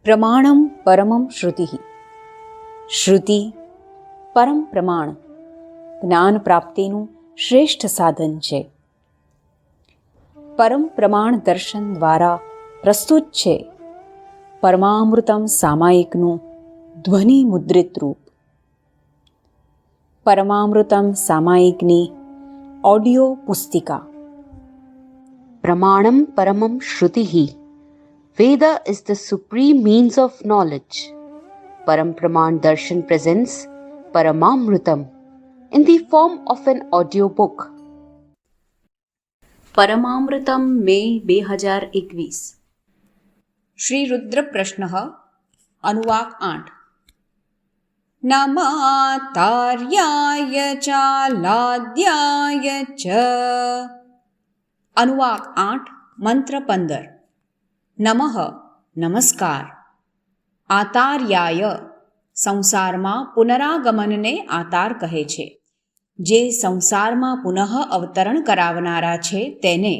પ્રમાણમ પરમમ શ્રુતિ. શ્રુતિ પરમ પ્રમાણ જ્ઞાન પ્રાપ્તિનું શ્રેષ્ઠ સાધન છે. પરમ પ્રમાણ દર્શન દ્વારા પ્રસ્તુત છે પરમામૃતમ સામાયિકનું ધ્વનિ મુદ્રિત રૂપ. પરમામૃતમ સામાયિકની audio પુસ્તિકા. Pramanam Paramam Shrutihi. Veda is the supreme means of knowledge. Param Praman Darshan presents Paramamrutam in the form of an audiobook. પરમામૃતમ મે 2021. શ્રી રુદ્ર પ્રશ્ન અનુવાક 8. નમાતાર્યાય ચાલાદ્યાય ચ. અનુવાક 8 મંત્ર 15. નમઃ નમસ્કાર. આતાર્યાય સંસારમાં પુનરાગમનને આતાર કહે છે. જે સંસારમાં પુનઃ અવતરણ કરાવનારા છે તેને.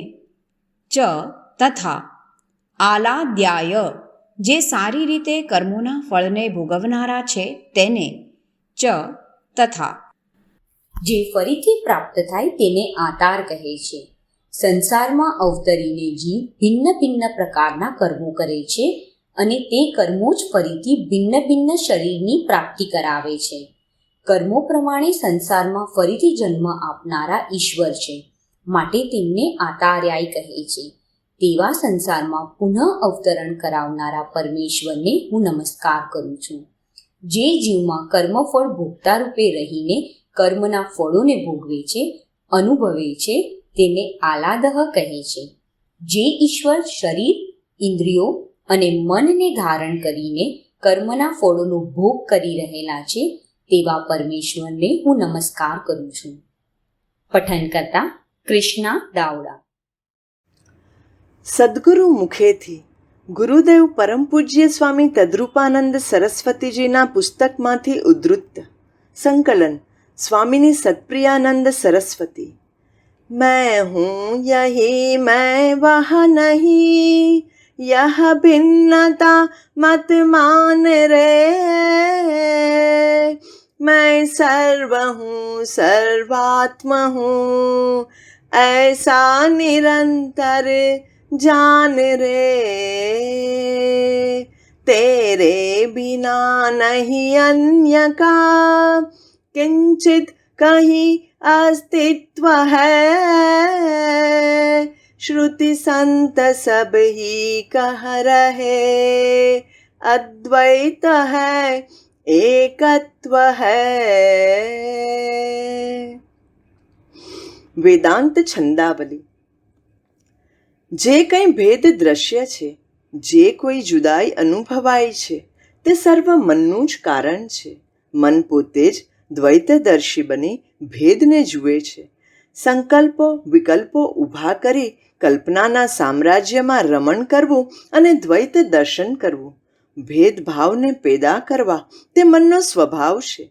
ચ તથા આલાદ્યાય જે સારી રીતે કર્મોના ફળને ભોગવનારા છે તેને. ચ તથા જે ફરીથી પ્રાપ્ત થાય તેને આતાર કહે છે. સંસારમાં અવતરીને જીવ ભિન્ન ભિન્ન પ્રકારના કર્મો કરે છે અને તે કર્મો જ ફરીથી ભિન્ન ભિન્ન શરીરની પ્રાપ્તિ કરાવે છે. કર્મો પ્રમાણે સંસારમાં ફરીથી જન્મ આપનારા ઈશ્વર છે, માટે તેમને આતાર્યાય કહે છે. તેવા સંસારમાં પુનઃ અવતરણ કરાવનારા પરમેશ્વરને હું નમસ્કાર કરું છું. જે જીવમાં કર્મફળ ભોગતા રૂપે રહીને કર્મના ફળોને ભોગવે છે, અનુભવે છે, તેને આલાદહ કહે છે. જે ઈશ્વર શરીર, ઇન્દ્રિયો અને મનને ધારણ કરીને કર્મના ફળોનો ભોગ કરી રહેલા છે તેવા પરમેશ્વરને હું નમસ્કાર કરું છું. પઠન કરતા કૃષ્ણા દાવડા. સદ્ગુરુ મુખેથી ગુરુદેવ પરમ પૂજ્ય સ્વામી તદ્રૂપાનંદ સરસ્વતીજીના પુસ્તકમાંથી ઉદ્ધૃત. સંકલન સ્વામીની સત્પ્રિયાનંદ સરસ્વતી. मैं हूँ यही मैं वह नहीं, यह भिन्नता मत मान रे. मैं सर्व हूँ सर्वात्म हूँ, ऐसा निरंतर जान रे. तेरे बिना नहीं अन्य का किंचित कहीं अस्तित्व है. श्रुति संत सब ही कह रहे, अद्वैत है एकत्व है. વેદાંત છંદાવલી. જે કંઈ ભેદ દ્રશ્ય છે, જે કોઈ જુદાઈ અનુભવાય છે, તે સર્વ મનનું જ કારણ છે. મન પોતે જ દ્વૈતદર્શી બની ભેદને જુએ છે. સંકલ્પો વિકલ્પો ઊભા કરી કલ્પનાના સામ્રાજ્યમાં રમણ કરવું અને દ્વૈત દર્શન કરવું, ભેદભાવને પેદા કરવા તે મનનો સ્વભાવ છે.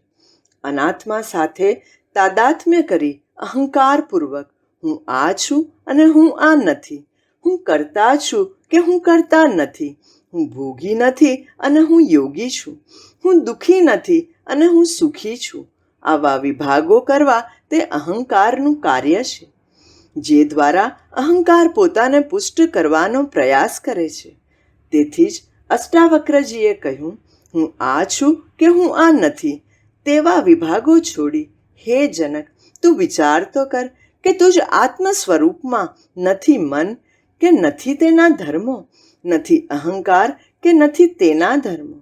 અનાત્મા સાથે તાદાત્મ્ય કરી અહંકારપૂર્વક હું આ છું અને હું આ નથી, હું કરતા છું કે હું કરતા નથી, હું ભોગી નથી અને હું યોગી છું, હું દુઃખી નથી અને હું સુખી છું, આવા વિભાગો કરવા તે અહંકારનું કાર્ય છે. જે દ્વારા અહંકાર પોતાને પુષ્ટ કરવાનો પ્રયાસ કરે છે. તેથી જ અષ્ટાવક્રજીએ કહ્યું, હું આ છું કે હું આ નથી, તેવા વિભાગો છોડી હે જનક તું વિચાર તો કર કે તુજ આત્મ સ્વરૂપમાં નથી મન કે નથી તેના ધર્મો, નથી અહંકાર કે નથી તેના ધર્મો.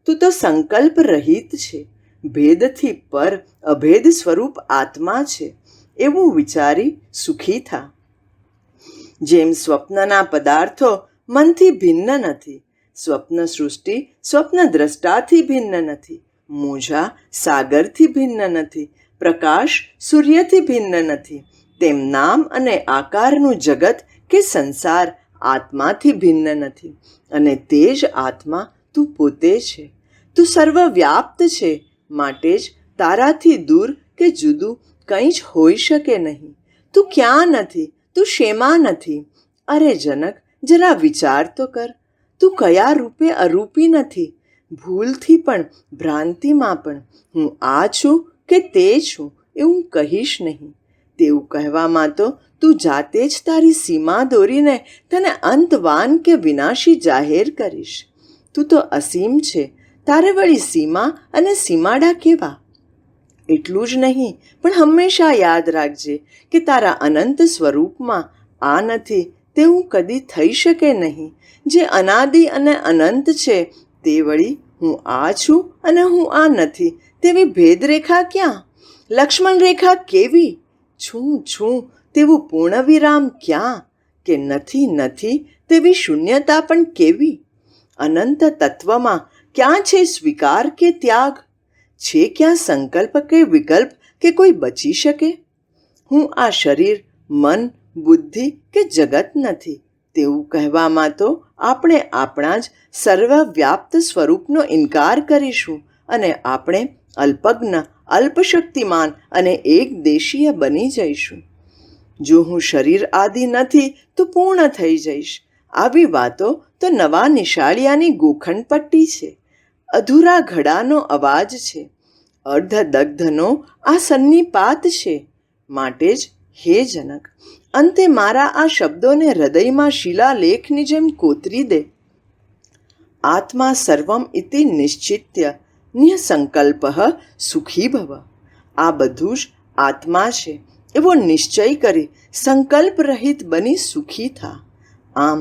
તું તો સંકલ્પ રહિત છે, ભેદથી પર અભેદ સ્વરૂપ આત્મા છે, એવું વિચારી સુખી થા. જેમ સ્વપ્નના પદાર્થો મનથી ભિન્ન નથી, સ્વપ્ન સૃષ્ટિ સ્વપ્ન દ્રષ્ટાથી ભિન્ન નથી, મોજા સાગરથી ભિન્ન નથી, પ્રકાશ સૂર્યથી ભિન્ન નથી, તેમ નામ અને આકારનું જગત કે સંસાર આત્માથી ભિન્ન નથી. અને તે જ આત્મા તું પોતે છે. તું સર્વવ્યાપ્ત છે, માટે જ તારાથી દૂર કે જુદું કંઈ જ હોઈ શકે નહીં. તું ક્યાં નથી, તું શેમાં નથી? અરે જનક, જરા વિચાર તો કર. તું કયા રૂપે અરૂપી નથી. ભૂલથી પણ ભ્રાંતિમાં પણ હું આ છું કે તે છું એવું કહીશ નહીં. તેવું કહેવામાં તો તું જાતે જ તારી સીમા દોરીને તને અંતવાન કે વિનાશી જાહેર કરીશ. તું તો અસીમ છે, તારે વળી સીમા અને સીમાડા કેવા? એટલું જ નહીં, પણ હંમેશા યાદ રાખજે કે તારા અનંત સ્વરૂપમાં આ નથી તેવું કદી થઈ શકે નહીં. જે અનાદિ અને અનંત છે તે વળી હું આ છું અને હું આ નથી તેવી ભેદરેખા ક્યાં? લક્ષ્મણ રેખા કેવી? છું છું તેવું પૂર્ણવિરામ ક્યાં? કે નથી નથી તેવી શૂન્યતા પણ કેવી? અનંત તત્વમાં ક્યાં છે સ્વીકાર કે ત્યાગ? છે ક્યાં સંકલ્પ કે વિકલ્પ કે કોઈ બચી શકે? હું આ શરીર, મન, બુદ્ધિ કે જગત નથી તેવું કહેવામાં તો આપણે આપણા જ સર્વવ્યાપ્ત સ્વરૂપનો ઇનકાર કરીશું અને આપણે અલ્પજ્ઞ, અલ્પશક્તિમાન અને એકદેશીય બની જઈશું. જો હું શરીર આદિ નથી તો પૂર્ણ થઈ જઈશ. આવી વાતો તો નવા નિશાળિયાની ગોખણપટ્ટી છે, અધૂરા ઘડાનો અવાજ છે, અર્ધદગ્ધનો આ સન્નિપાત છે. માટે જ હે જનક, અંતે મારા આ શબ્દોને હૃદયમાં શિલાલેખની જેમ કોતરી દે. આત્મા સર્વમ ઇતિ નિશ્ચિત્ય નિઃસંકલ્પ સુખી ભવ. આ બધું જ આત્મા છે એવો નિશ્ચય કરી સંકલ્પ રહિત બની સુખી થા. આમ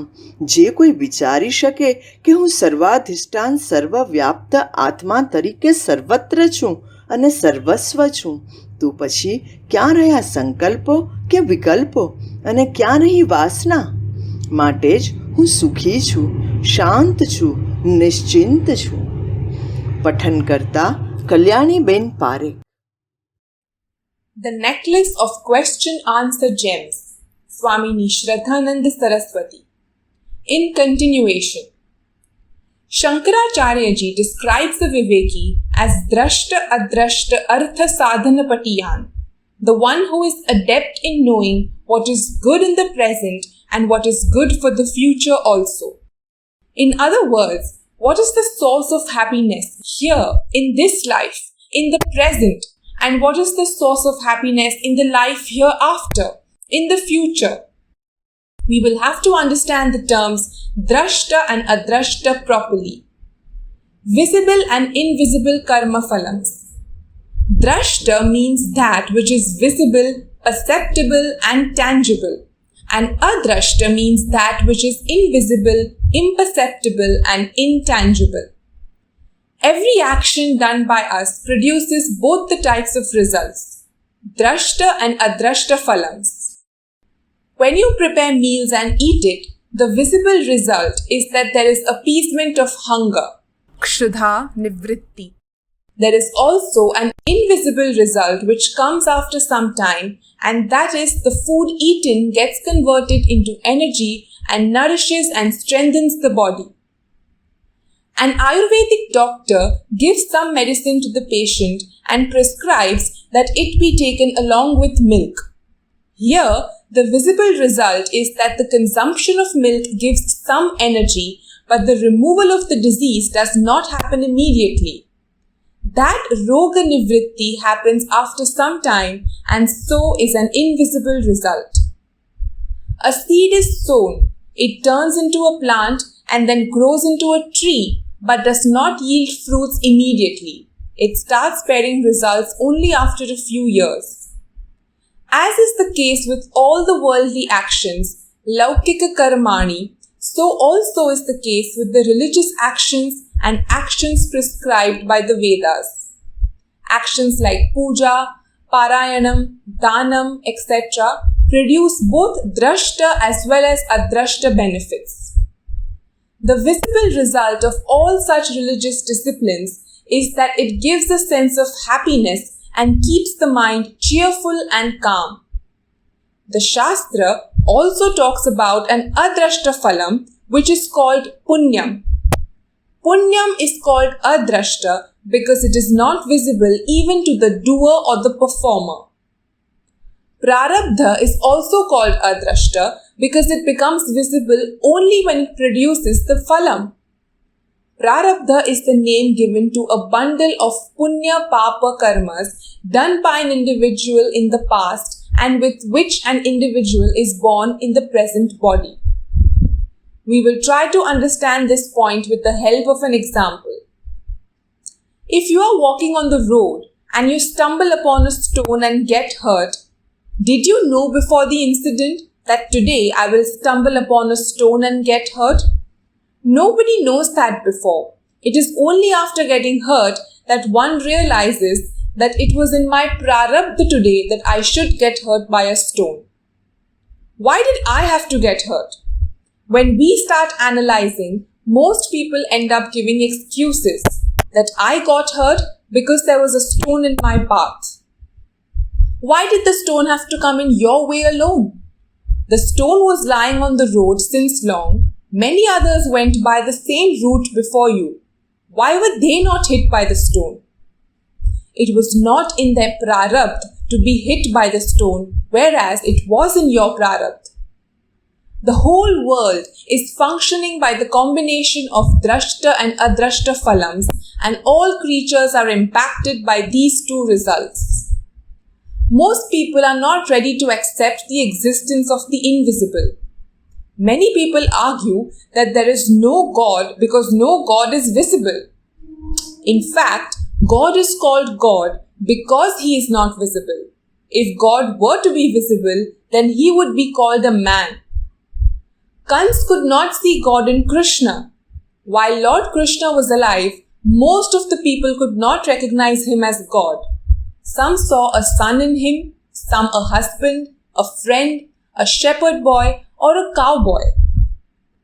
જે કોઈ વિચારી શકે કે હું સર્વાધિષ્ઠાન સર્વવ્યાપ્ત આત્મા તરીકે સર્વત્ર છું અને સર્વસ્વ છું, તો પછી ક્યાં રહ્યા સંકલ્પો કે વિકલ્પો અને ક્યાં રહી વાસના? માટે જ હું સુખી છું, શાંત છું, નિશ્ચિંત છું. પઠન કરતા Kalyaniben Parekh. The Necklace of Question Answer Gems, Swamini Shraddhanand Saraswati. In continuation, Shankaracharya ji describes the Viveki as Drashta Adrashta Artha Sadhana Patiyan, the one who is adept in knowing what is good in the present and what is good for the future also. In other words, what is the source of happiness here in this life, in the present, and what is the source of happiness in the life hereafter, in the future? We will have to understand the terms drashta and adrashta properly. Visible and invisible karma phalams. Drashta means that which is visible, perceptible and tangible, and adrashta means that which is invisible, imperceptible and intangible. Every action done by us produces both the types of results, drashta and adrashta phalams. When you prepare meals and eat it, the visible result is that there is appeasement of hunger, kshudha nivritti. There is also an invisible result which comes after some time, and that is the food eaten gets converted into energy and nourishes and strengthens the body. An Ayurvedic doctor gives some medicine to the patient and prescribes that it be taken along with milk. Here, the visible result is that the consumption of milk gives some energy, but the removal of the disease does not happen immediately. That roga nivritti happens after some time, and so is an invisible result. A seed is sown, it turns into a plant and then grows into a tree, but does not yield fruits immediately. It starts bearing results only after a few years. As is the case with all the worldly actions, laukika karmani, so also is the case with the religious actions and actions prescribed by the Vedas. Actions like puja, parayanam, danam, etc. produce both drashta as well as adrashta benefits. The visible result of all such religious disciplines is that it gives a sense of happiness and keeps the mind cheerful and calm. The Shastra also talks about an adrashta phalam which is called punyam. Punyam is called adrashta because it is not visible even to the doer or the performer. Prarabdha is also called adrashta because it becomes visible only when it produces the phalam. Prarabdha is the name given to a bundle of punya papa karmas done by an individual in the past and with which an individual is born in the present body. We will try to understand this point with the help of an example. If you are walking on the road and you stumble upon a stone and get hurt, did you know before the incident that today I will stumble upon a stone and get hurt? Nobody knows that before. It is only after getting hurt that one realizes that it was in my prarabdha today that I should get hurt by a stone. Why did I have to get hurt? When we start analyzing, most people end up giving excuses that I got hurt because there was a stone in my path. Why did the stone have to come in your way alone? The stone was lying on the road since long. Many others went by the same route before you. Why were they not hit by the stone? It was not in their prarabdha to be hit by the stone, whereas it was in your prarabdha. The whole world is functioning by the combination of drashta and adrashta phalams, and all creatures are impacted by these two results. Most people are not ready to accept the existence of the invisible. Many people argue that there is no God because no God is visible. In fact, God is called God because he is not visible. If God were to be visible, then he would be called a man. Kans could not see God in Krishna. While Lord Krishna was alive, most of the people could not recognize him as God. Some saw a son in him, some a husband, a friend, a shepherd boy, or a cowboy.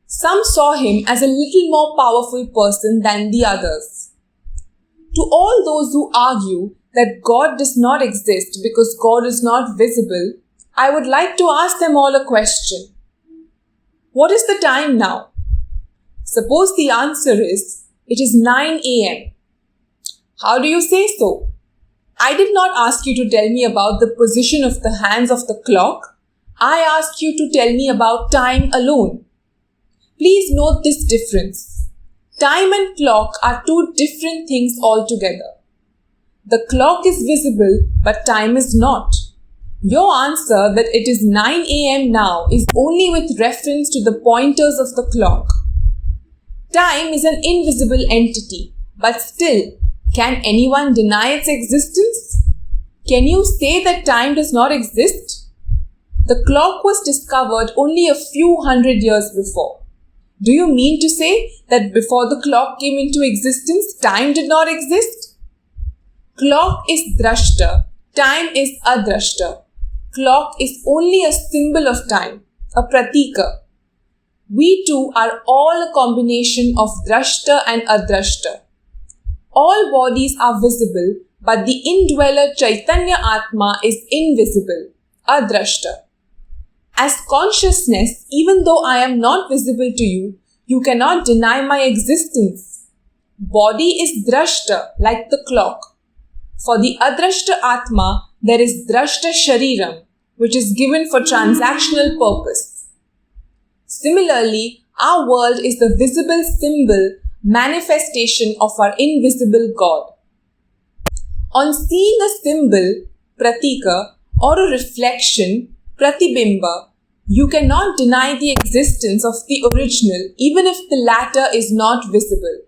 Some saw him as a little more powerful person than the others. To all those who argue that God does not exist because God is not visible, I would like to ask them all a question. What is the time now? Suppose the answer is, it is 9 a.m. How do you say so? I did not ask you to tell me about the position of the hands of the clock. I asked you to tell me about time alone. Please note this difference. Time and clock are two different things altogether. The clock is visible, but time is not. Your answer that it is 9 a.m. now is only with reference to the pointers of the clock. Time is an invisible entity, but still, can anyone deny its existence? Can you say that time does not exist? The clock was discovered only a few hundred years before. Do you mean to say that before the clock came into existence, time did not exist? Clock is drashta, time is adrashta. Clock is only a symbol of time, a pratika. We too are all a combination of drashta and adrashta. All bodies are visible, but the indweller Chaitanya Atma is invisible, adrashta. As consciousness, even though I am not visible to you, you cannot deny my existence. Body is drashta, like the clock. For the adrashta Atma, there is drashta shariram, which is given for transactional purpose. Similarly, our world is the visible symbol, manifestation of our invisible God. On seeing a symbol, pratika, or a reflection, pratibimba, you cannot deny the existence of the original even if the latter is not visible.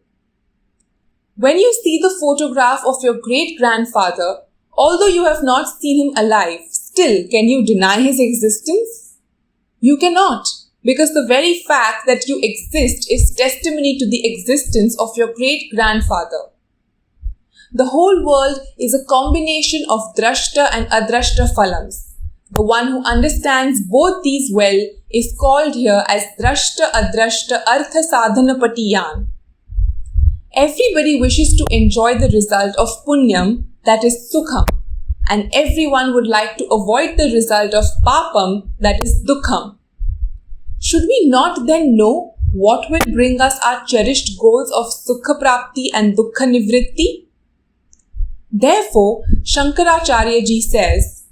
When you see the photograph of your great-grandfather, although you have not seen him alive, still can you deny his existence? You cannot, because the very fact that you exist is testimony to the existence of your great-grandfather. The whole world is a combination of drashta and adrashta phalams. The one who understands both these well is called here as drashta adrashta artha sadhana patiyan. Everybody wishes to enjoy the result of punyam, that is sukham, and everyone would like to avoid the result of papam, that is dukham. Should we not then know what will bring us our cherished goals of sukha prapti and dukkha nivritti? Therefore, Shankaracharya ji says,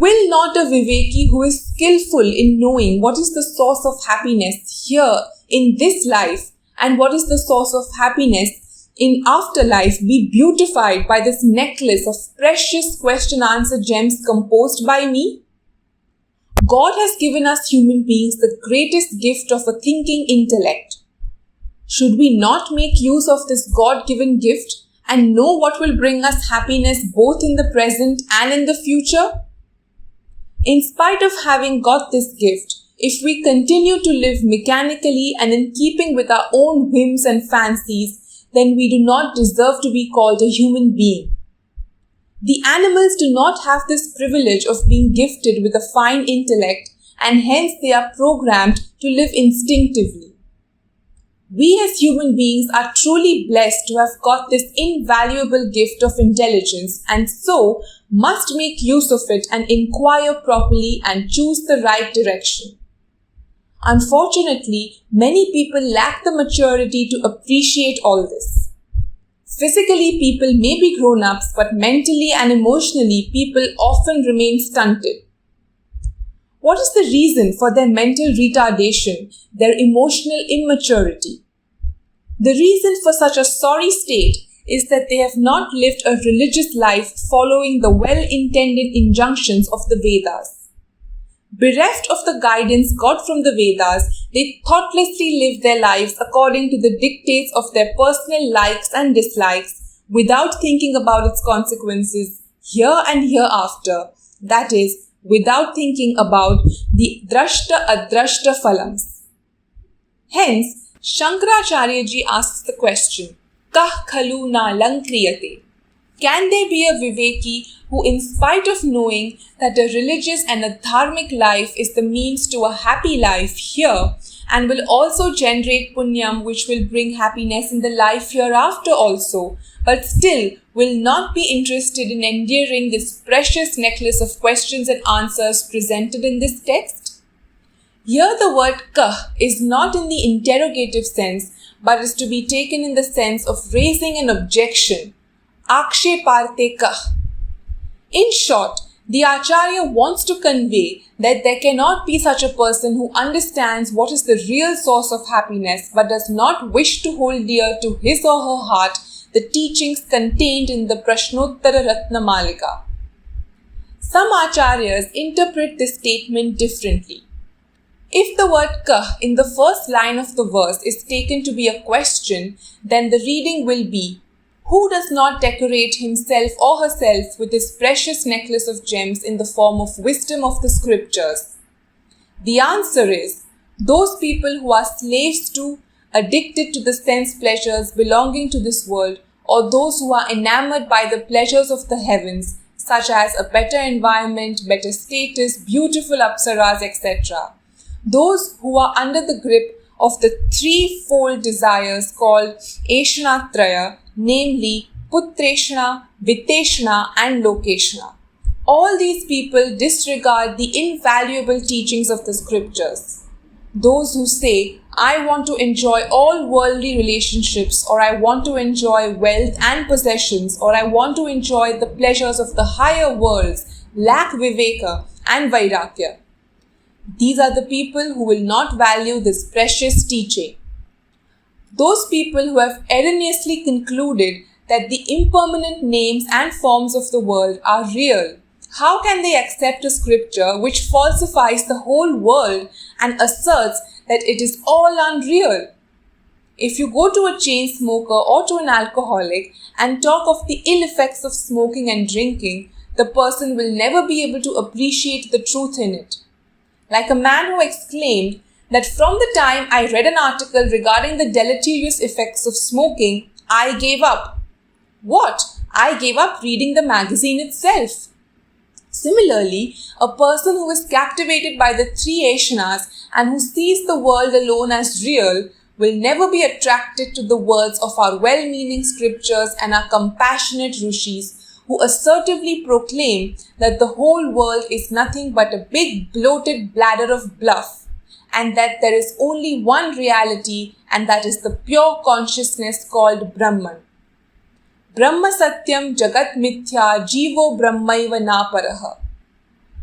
Will not a Viveki who is skillful in knowing what is the source of happiness here in this life and what is the source of happiness in afterlife be beautified by this necklace of precious question-answer gems composed by me? God has given us human beings the greatest gift of a thinking intellect. Should we not make use of this God-given gift and know what will bring us happiness both in the present and in the future? In spite of having got this gift, if we continue to live mechanically and in keeping with our own whims and fancies, then we do not deserve to be called a human being. The animals do not have this privilege of being gifted with a fine intellect, and hence they are programmed to live instinctively. We as human beings are truly blessed to have got this invaluable gift of intelligence, and so must make use of it and inquire properly and choose the right direction. Unfortunately, many people lack the maturity to appreciate all this. Physically, people may be grown-ups, but mentally and emotionally, people often remain stunted. What is the reason for their mental retardation, their emotional immaturity? The reason for such a sorry state is that they have not lived a religious life following the well-intended injunctions of the Vedas. Bereft of the guidance got from the Vedas, they thoughtlessly live their lives according to the dictates of their personal likes and dislikes without thinking about its consequences here and hereafter, that is, without thinking about the drashta adrashta phalams. Hence, Shankaracharya ji asks the question, Kah khalu na lankriyate? Can there be a Viveki who, in spite of knowing that a religious and a dharmic life is the means to a happy life here and will also generate punyam which will bring happiness in the life hereafter also, but still will not be interested in endearing this precious necklace of questions and answers presented in this text? Here the word kah is not in the interrogative sense, but is to be taken in the sense of raising an objection. Aksheparte kah. In short, the Acharya wants to convey that there cannot be such a person who understands what is the real source of happiness but does not wish to hold dear to his or her heart the teachings contained in the Prashnottara Ratnamalika. Some Acharyas interpret this statement differently. If the word kah in the first line of the verse is taken to be a question, then the reading will be, who does not decorate himself or herself with this precious necklace of gems in the form of wisdom of the scriptures? The answer is, those people who are slaves to, addicted to the sense pleasures belonging to this world, or those who are enamored by the pleasures of the heavens, such as a better environment, better status, beautiful apsaras, etc. Those who are under the grip of the threefold desires called Eshanatraya, namely Putreshana, Vitteshana and Lokeshana. All these people disregard the invaluable teachings of the scriptures. Those who say, I want to enjoy all worldly relationships, or I want to enjoy wealth and possessions, or I want to enjoy the pleasures of the higher worlds, lack Viveka and Vairagya. These are the people who will not value this precious teaching. Those people who have erroneously concluded that the impermanent names and forms of the world are real, how can they accept a scripture which falsifies the whole world and asserts that it is all unreal? If you go to a chain smoker or to an alcoholic and talk of the ill effects of smoking and drinking, the person will never be able to appreciate the truth in it. Like a man who exclaimed that from the time I read an article regarding the deleterious effects of smoking, I gave up. What? I gave up reading the magazine itself. Similarly, a person who is captivated by the three Eshanas and who sees the world alone as real will never be attracted to the words of our well-meaning scriptures and our compassionate rishis who assertively proclaim that the whole world is nothing but a big bloated bladder of bluff, and that there is only one reality, and that is the pure consciousness called Brahman. Brahma Satyam Jagat Mithya Jivo Brahmaiva Naparaha.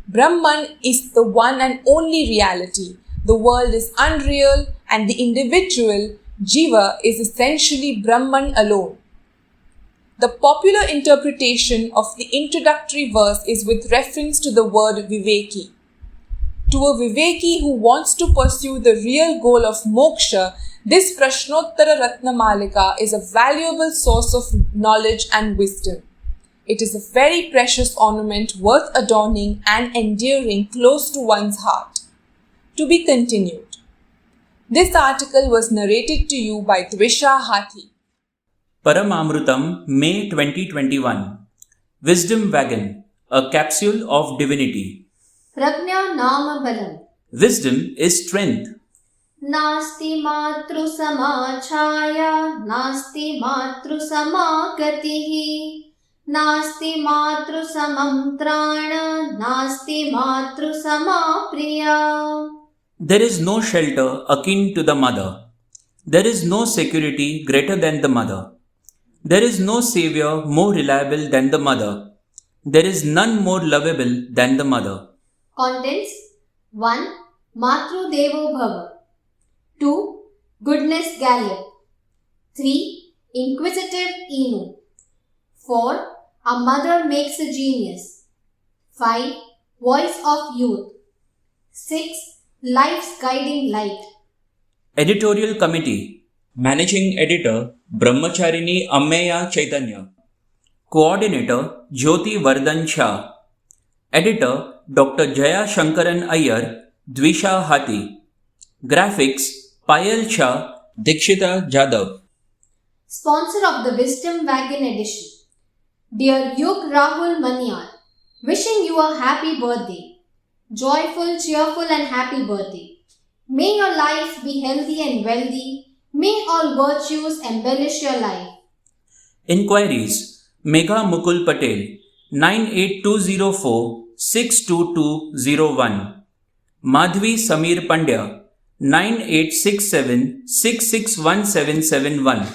Brahman is the one and only reality. The world is unreal and the individual, Jiva, is essentially Brahman alone. The popular interpretation of the introductory verse is with reference to the word Viveki. To a Viveki who wants to pursue the real goal of moksha, this Prashnottara Ratnamalika is a valuable source of knowledge and wisdom. It is a very precious ornament worth adorning and endearing close to one's heart. To be continued. This article was narrated to you by Dvisha Hathi. Paramamrutam, May 2021. Wisdom Wagon, a capsule of divinity. Prajna Nama Balam. Wisdom is strength. Nasti matru sama chaya, nasti matru sama gatihi, nasti matru samam trana, nasti matru sama priya. There is no shelter akin to the mother. There is no security greater than the mother. There is no savior more reliable than the mother. There is none more lovable than the mother. Contents: 1. Matru Devo Bhava. 2. Goodness Gallop. 3. Inquisitive Inu. 4. A Mother Makes a Genius. 5. Voice of Youth. 6. Life's Guiding Light. Editorial Committee. Managing Editor Brahmacharini Ammeya Chaitanya. Coordinator Jyoti Vardhan Shah. Editor Dr. Jaya Shankaran Iyer, Dvisha Hathi. Graphics Payal Shah, Dikshita Jadhav. Sponsor of the Wisdom Wagon Edition. Dear Yug Rahul Manyar, wishing you a happy birthday. Joyful, cheerful and happy birthday. May your life be healthy and wealthy. May all virtues embellish your life. Inquiries Megha Mukul Patel, 98204 62201. Madhvi Samir Pandya, 9867 661771.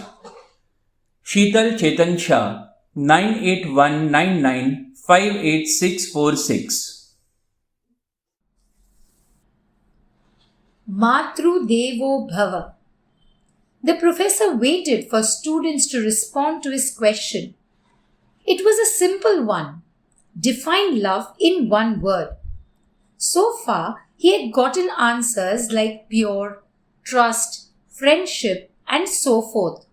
Sheetal Chetan Shah, 98199 58646. Matru Devo Bhava. The professor waited for students to respond to his question. It was a simple one. Define love in one word. So far, he had gotten answers like pure, trust, friendship, and so forth.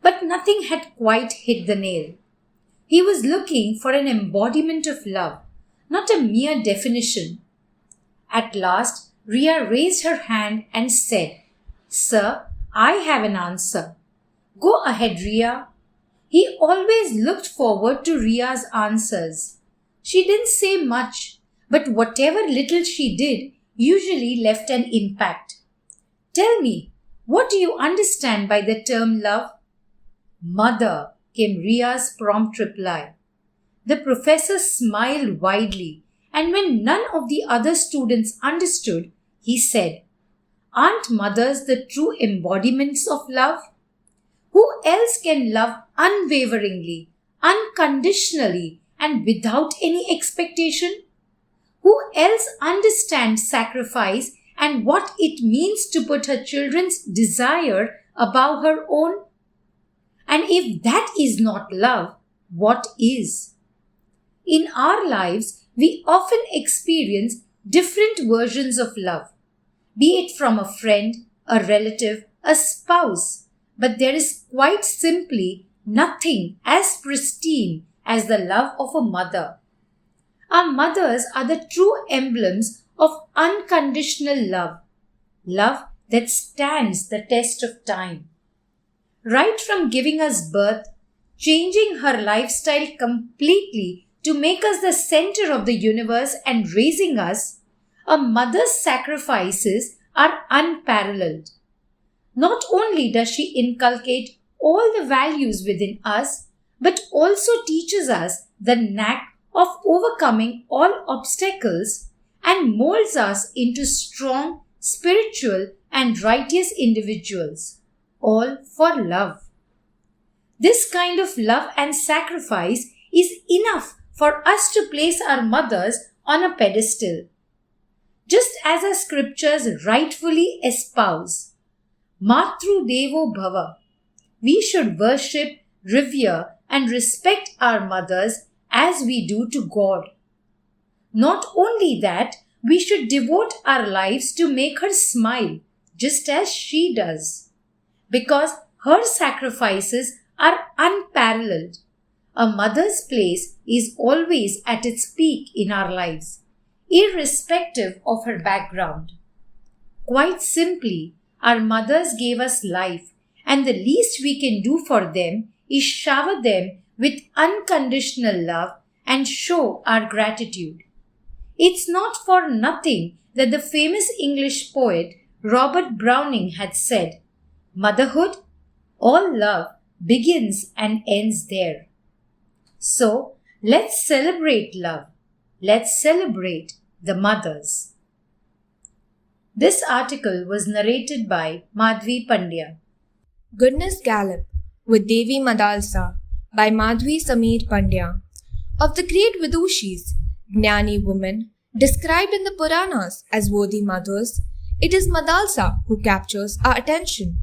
But nothing had quite hit the nail. He was looking for an embodiment of love, not a mere definition. At last, Ria raised her hand and said, "Sir, I have an answer." "Go ahead, Ria." He always looked forward to Ria's answers. She didn't say much, but whatever little she did usually left an impact. "Tell me, what do you understand by the term love?" "Mother," came Ria's prompt reply. The professor smiled widely, and when none of the other students understood, he said, "Aren't mothers the true embodiments of love? Who else can love unwaveringly, unconditionally, and without any expectation? Who else understands sacrifice and what it means to put her children's desire above her own? And if that is not love, what is?" In our lives, we often experience different versions of love, be it from a friend, a relative, a spouse, but there is quite simply nothing as pristine as the love of a mother. Our mothers are the true emblems of unconditional love, love that stands the test of time. Right from giving us birth, changing her lifestyle completely to make us the center of the universe and raising us, a mother's sacrifices are unparalleled. Not only does she inculcate all the values within us, but also teaches us the knack of overcoming all obstacles and molds us into strong, spiritual, and righteous individuals, all for love. This kind of love and sacrifice is enough for us to place our mothers on a pedestal. Just as our scriptures rightfully espouse, Matru Devo Bhava, we should worship, revere, and respect our mothers as we do to God. Not only that, we should devote our lives to make her smile just as she does, because her sacrifices are unparalleled. A mother's place is always at its peak in our lives, irrespective of her background. Quite simply, our mothers gave us life, and the least we can do for them is shower them with unconditional love and show our gratitude. It's not for nothing that the famous English poet Robert Browning had said, "Motherhood, all love begins and ends there." So, let's celebrate love. Let's celebrate the mothers. This article was narrated by Madhvi Pandya. Goodness Gallop with Devi Madalsa by Madhvi Sameer Pandya. Of the great Vidushis, Jnani women, described in the Puranas as worthy mothers, it is Madalsa who captures our attention.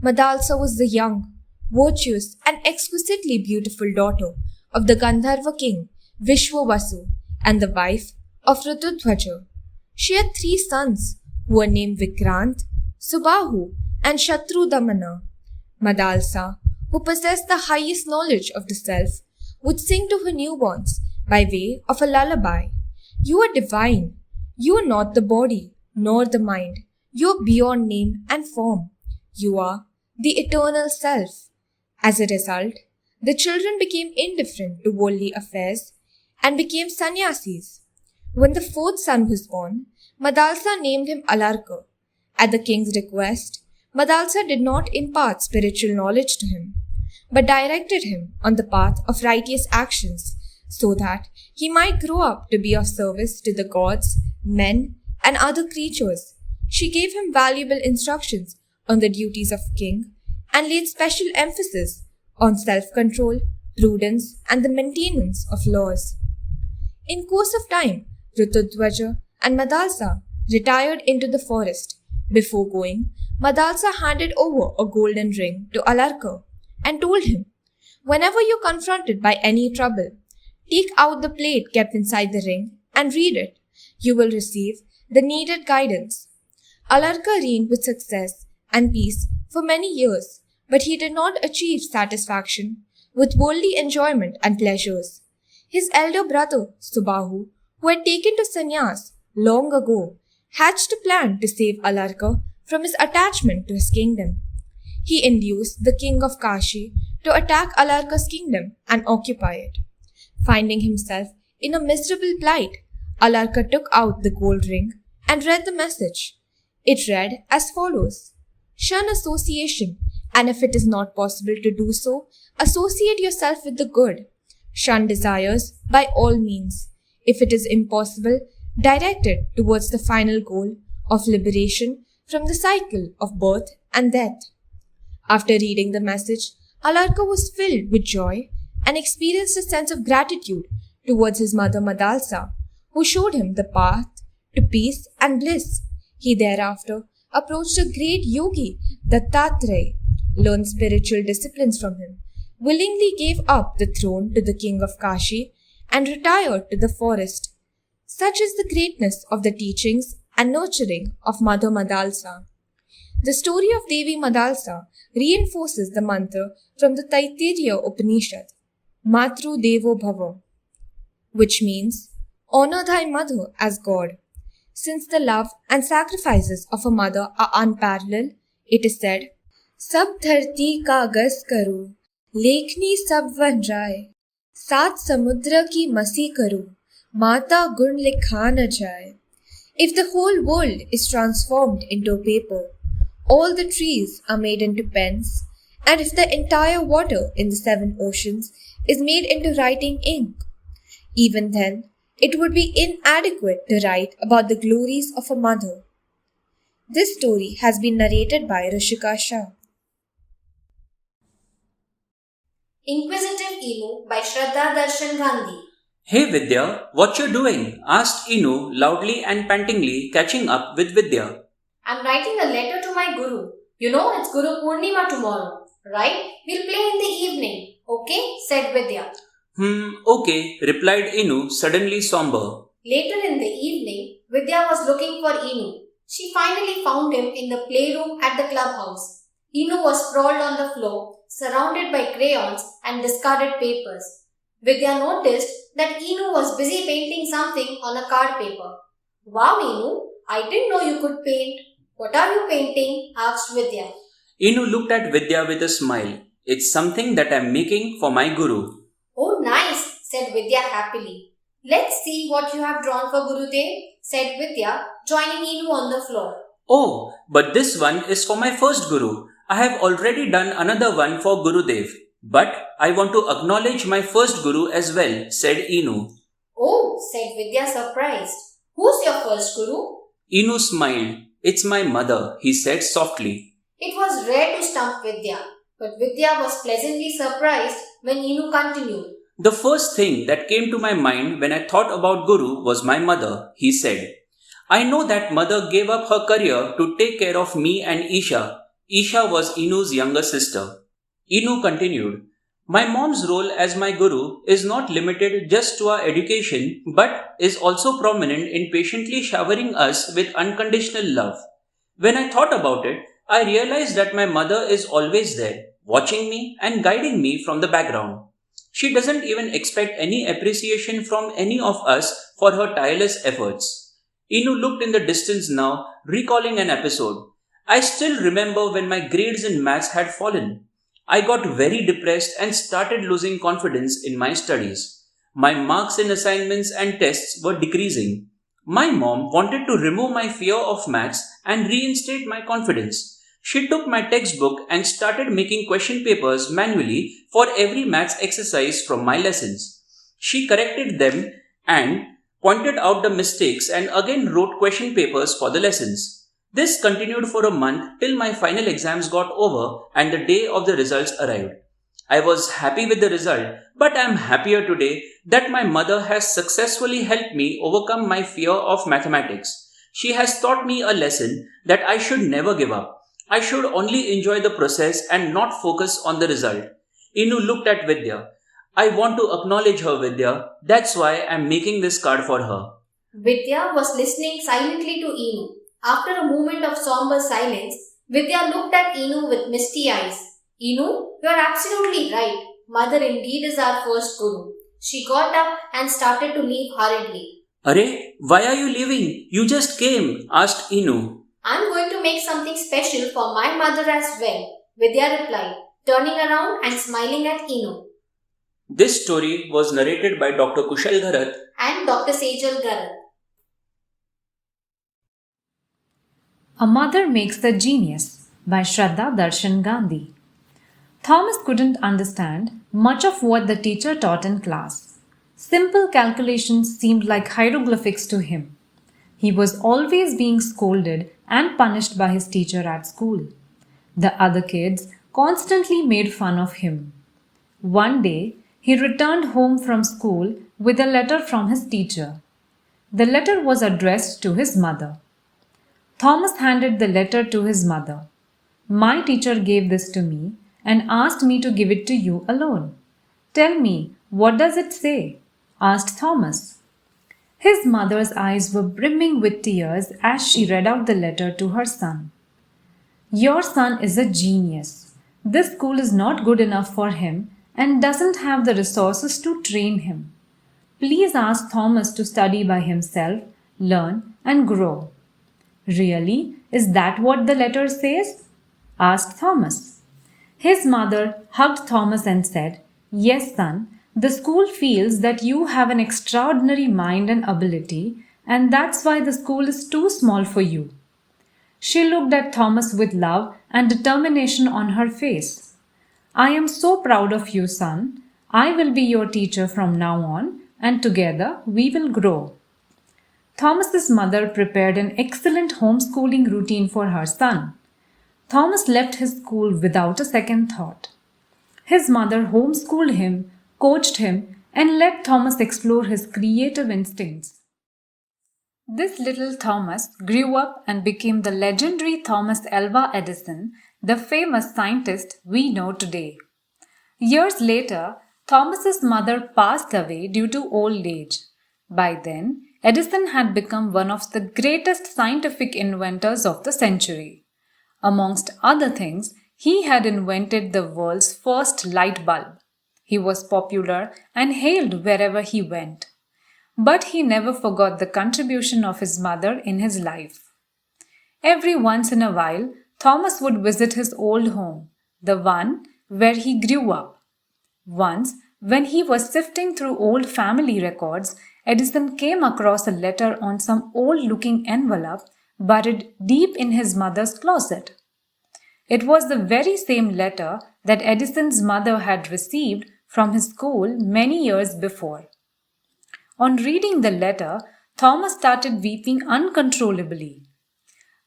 Madalsa was the young, virtuous and exquisitely beautiful daughter of the Gandharva king Vishwavasu and the wife of Ritudhwaja. She had 3 sons who were named Vikrant, Subahu and Shatrudamana. Madalsa, who possessed the highest knowledge of the self, would sing to her newborns by way of a lullaby. You are divine. You are not the body, nor the mind. You are beyond name and form. You are the eternal self. As a result, the children became indifferent to worldly affairs and became sannyasis. When the 4th son was born, Madalsa named him Alarka. At the king's request, Madalsa did not impart spiritual knowledge to him, but directed him on the path of righteous actions so that he might grow up to be of service to the gods, men, and other creatures. She gave him valuable instructions on the duties of king and laid special emphasis on self-control, prudence, and the maintenance of laws. In course of time, Ritudhwaja and Madalsa retired into the forest. Before going, Madalsa handed over a golden ring to Alarka and told him, "Whenever you're confronted by any trouble, take out the plate kept inside the ring and read it. You will receive the needed guidance." Alarka reigned with success and peace for many years, but he did not achieve satisfaction with worldly enjoyment and pleasures. His elder brother, Subahu, who had taken to sannyas long ago, hatched a plan to save Alarka from his attachment to his kingdom. He induced the king of Kashi to attack Alarka's kingdom and occupy it. Finding himself in a miserable plight, Alarka took out the gold ring and read the message. It read as follows: "Shun association, and if it is not possible to do so, associate yourself with the good. Shun desires by all means. If it is impossible, direct it towards the final goal of liberation from the cycle of birth and death." After reading the message, Alarka was filled with joy and experienced a sense of gratitude towards his mother Madalsa, who showed him the path to peace and bliss. He thereafter approached a great yogi, Dattatreya, learned spiritual disciplines from him, willingly gave up the throne to the king of Kashi, and retired to the forest. Such is the greatness of the teachings and nurturing of Mother Madalsa. The story of Devi Madalsa reinforces the mantra from the Taittiriya Upanishad, Matru Devo Bhava, which means, honor thy mother as God. Since the love and sacrifices of a mother are unparalleled, it is said, "Sab dharti kagas karu, lekhni sab van jaye, सात समुद्र की मसी करूं, माता गुण लिखा न जाए." If the whole world is transformed into paper, all the trees are made into pens, and if the entire water in the 7 oceans is made into writing ink, even then it would be inadequate to write about the glories of a mother. This story has been narrated by Rishika Shah. Inquisitive Emu by Shraddha Darshan Gandhi. Hey Vidya, what you doing? Asked Inu loudly and pantingly, catching up with Vidya. I'm writing a letter to my Guru. You know it's Guru Purnima tomorrow, right? We'll play in the evening, okay? Said Vidya. Okay, replied Inu, suddenly somber. Later in the evening, Vidya was looking for Inu. She finally found him in the playroom at the clubhouse. Inu was sprawled on the floor, surrounded by crayons and discarded papers. Vidya noticed that Inu was busy painting something on a card paper. Wow, Inu, I didn't know you could paint. What are you painting? Asked Vidya. Inu looked at Vidya with a smile. It's something that I'm making for my Guru. Oh, nice, said Vidya happily. Let's see what you have drawn for Gurudev, said Vidya, joining Inu on the floor. Oh, but this one is for my first Guru. I have already done another one for Gurudev. But I want to acknowledge my first Guru as well, said Inu. Oh, said Vidya surprised. Who's your first Guru? Inu smiled. It's my mother, he said softly. It was rare to stump Vidya, but Vidya was pleasantly surprised when Inu continued. The first thing that came to my mind when I thought about Guru was my mother, he said. I know that mother gave up her career to take care of me and Isha. Isha was Inu's younger sister. Inu continued, my mom's role as my Guru is not limited just to our education but is also prominent in patiently showering us with unconditional love. When I thought about it, I realized that my mother is always there, watching me and guiding me from the background. She doesn't even expect any appreciation from any of us for her tireless efforts. Inu looked in the distance now, recalling an episode. I still remember when my grades in maths had fallen. I got very depressed and started losing confidence in my studies. My marks in assignments and tests were decreasing. My mom wanted to remove my fear of maths and reinstate my confidence. She took my textbook and started making question papers manually for every maths exercise from my lessons. She corrected them and pointed out the mistakes and again wrote question papers for the lessons. This continued for a month till my final exams got over and the day of the results arrived. I was happy with the result, but I am happier today that my mother has successfully helped me overcome my fear of mathematics. She has taught me a lesson that I should never give up. I should only enjoy the process and not focus on the result. Inu looked at Vidya. I want to acknowledge her, Vidya. That's why I am making this card for her. Vidya was listening silently to Inu. After a moment of somber silence, Vidya looked at Inu with misty eyes. Inu, you are absolutely right. Mother indeed is our first Guru. She got up and started to leave hurriedly. Arey, why are you leaving? You just came, asked Inu. I'm going to make something special for my mother as well, Vidya replied, turning around and smiling at Inu. This story was narrated by Dr. Kushal Gharat and Dr. Sejal Garat. A Mother Makes the Genius by Shraddha Darshan Gandhi. Thomas couldn't understand much of what the teacher taught in class. Simple calculations seemed like hieroglyphics to him. He was always being scolded and punished by his teacher at school. The other kids constantly made fun of him. One day, he returned home from school with a letter from his teacher. The letter was addressed to his mother. Thomas handed the letter to his mother. My teacher gave this to me and asked me to give it to you alone. Tell me, what does it say? Asked Thomas. His mother's eyes were brimming with tears as she read out the letter to her son. Your son is a genius. This school is not good enough for him and doesn't have the resources to train him. Please ask Thomas to study by himself, learn and grow. Really? Is that what the letter says? Asked Thomas. His mother hugged Thomas and said, Yes, son, the school feels that you have an extraordinary mind and ability, and that's why the school is too small for you. She looked at Thomas with love and determination on her face. I am so proud of you, son. I will be your teacher from now on, and together we will grow. Thomas's mother prepared an excellent homeschooling routine for her son. Thomas left his school without a second thought. His mother homeschooled him, coached him, and let Thomas explore his creative instincts. This little Thomas grew up and became the legendary Thomas Alva Edison, the famous scientist we know today. Years later, Thomas's mother passed away due to old age. By then, Edison had become one of the greatest scientific inventors of the century. Amongst other things, he had invented the world's first light bulb. He was popular and hailed wherever he went. But he never forgot the contribution of his mother in his life. Every once in a while, Thomas would visit his old home, the one where he grew up. Once, when he was sifting through old family records, Edison came across a letter on some old-looking envelope buried deep in his mother's closet. It was the very same letter that Edison's mother had received from his school many years before. On reading the letter, Thomas started weeping uncontrollably.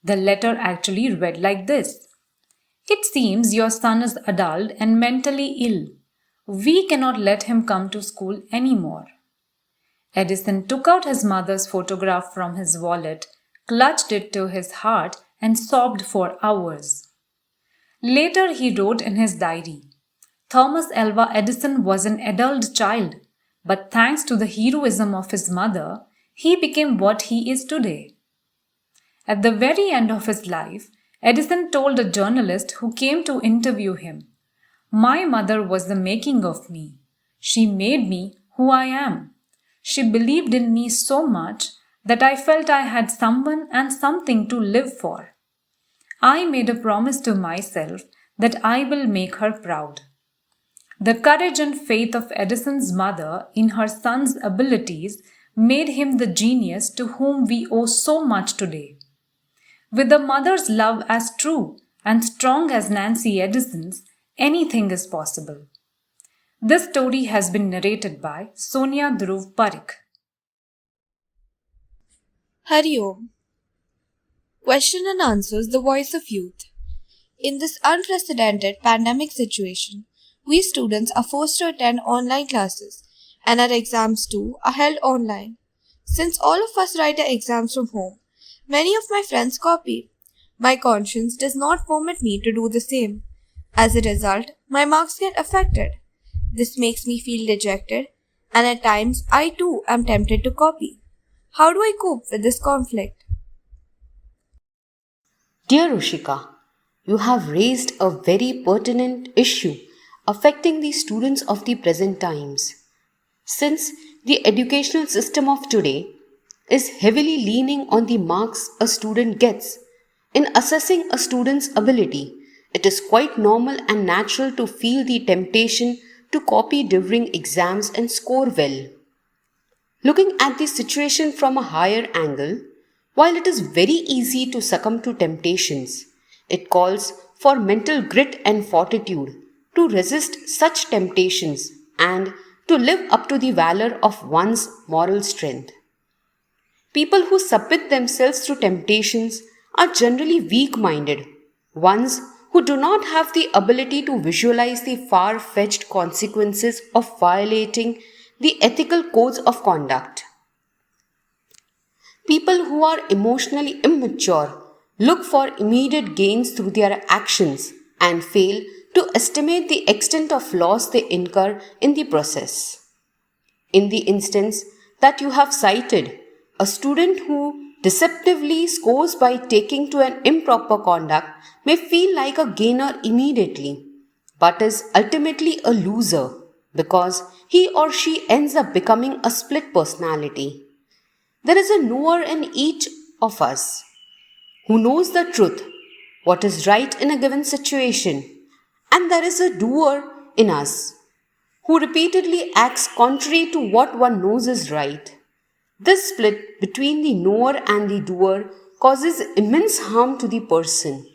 The letter actually read like this: "It seems your son is adult and mentally ill. We cannot let him come to school anymore." Edison took out his mother's photograph from his wallet, clutched it to his heart, and sobbed for hours. Later, he wrote in his diary, "Thomas Alva Edison was an adult child, but thanks to the heroism of his mother, he became what he is today." At the very end of his life, Edison told a journalist who came to interview him, "My mother was the making of me. She made me who I am. She believed in me so much that I felt I had someone and something to live for. I made a promise to myself that I will make her proud." The courage and faith of Edison's mother in her son's abilities made him the genius to whom we owe so much today. With a mother's love as true and strong as Nancy Edison's, anything is possible. This story has been narrated by Sonia Dhruv Parikh. Hari Om. Question and Answers, the voice of youth. In this unprecedented pandemic situation, we students are forced to attend online classes, and our exams too are held online. Since all of us write our exams from home, many of my friends copy. My conscience does not permit me to do the same. As a result, my marks get affected. This makes me feel dejected, and at times I too am tempted to copy. How do I cope with this conflict? Dear Rushika, you have raised a very pertinent issue affecting the students of the present times. Since the educational system of today is heavily leaning on the marks a student gets, in assessing a student's ability, it is quite normal and natural to feel the temptation to copy during exams and score well. Looking at the situation from a higher angle, while it is very easy to succumb to temptations, it calls for mental grit and fortitude to resist such temptations and to live up to the valor of one's moral strength. People who submit themselves to temptations are generally weak-minded, ones who do not have the ability to visualize the far-fetched consequences of violating the ethical codes of conduct. People who are emotionally immature look for immediate gains through their actions and fail to estimate the extent of loss they incur in the process. In the instance that you have cited, a student who deceptively scores by taking to an improper conduct may feel like a gainer immediately, but is ultimately a loser because he or she ends up becoming a split personality. There is a knower in each of us who knows the truth, what is right in a given situation, and there is a doer in us who repeatedly acts contrary to what one knows is right. This split between the knower and the doer causes immense harm to the person.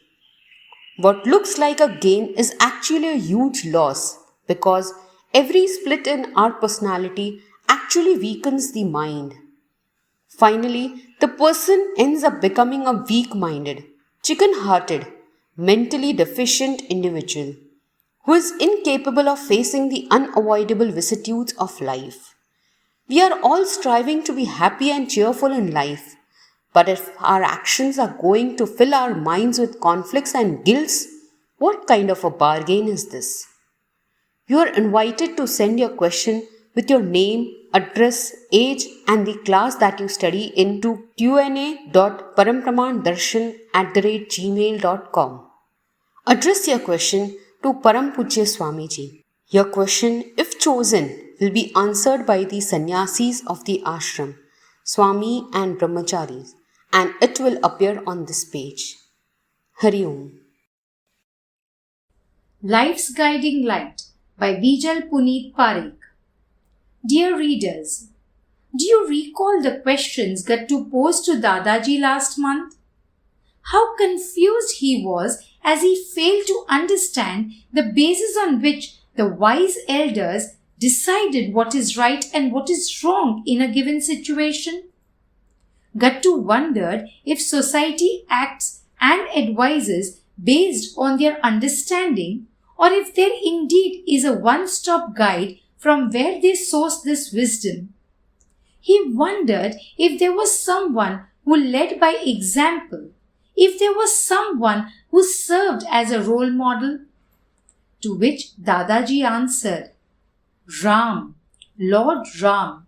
What looks like a gain is actually a huge loss because every split in our personality actually weakens the mind. Finally, the person ends up becoming a weak-minded, chicken-hearted, mentally deficient individual who is incapable of facing the unavoidable vicissitudes of life. We are all striving to be happy and cheerful in life, but if our actions are going to fill our minds with conflicts and guilts, what kind of a bargain is this? You are invited to send your question with your name, address, age, and the class that you study in to qa.parampramandarshan@gmail.com. Address your question to Param Pujya Swamiji. Your question, if chosen, will be answered by the sannyasis of the ashram, Swami and Brahmacharis, and it will appear on this page. Hari Om. Life's Guiding Light by Bijal Puneet Parekh. Dear readers, do you recall the questions Gattu posed to Dadaji last month? How confused he was as he failed to understand the basis on which the wise elders decided what is right and what is wrong in a given situation. Gattu wondered if society acts and advises based on their understanding, or if there indeed is a one-stop guide from where they source this wisdom. He wondered if there was someone who led by example, if there was someone who served as a role model. To which Dadaji answered, Ram, Lord Ram,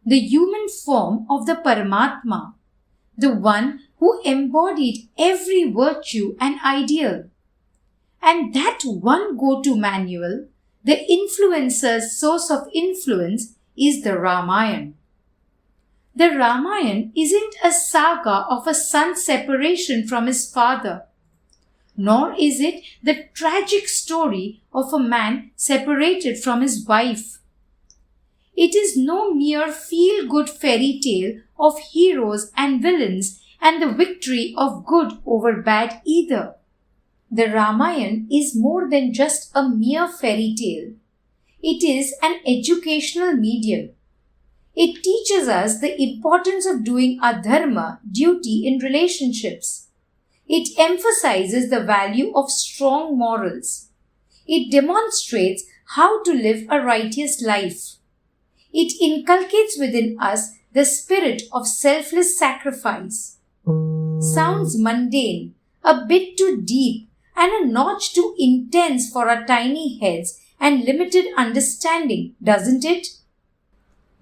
the human form of the Paramatma, the one who embodied every virtue and ideal. And that one go-to manual, the influencer's source of influence, is the Ramayana. The Ramayana isn't a saga of a son's separation from his father, nor is it the tragic story of a man separated from his wife. It is no mere feel-good fairy tale of heroes and villains and the victory of good over bad either. The Ramayana is more than just a mere fairy tale. It is an educational medium. It teaches us the importance of doing our dharma, duty in relationships. It emphasizes the value of strong morals. It demonstrates how to live a righteous life. It inculcates within us the spirit of selfless sacrifice. Sounds mundane, a bit too deep, and a notch too intense for our tiny heads and limited understanding, doesn't it?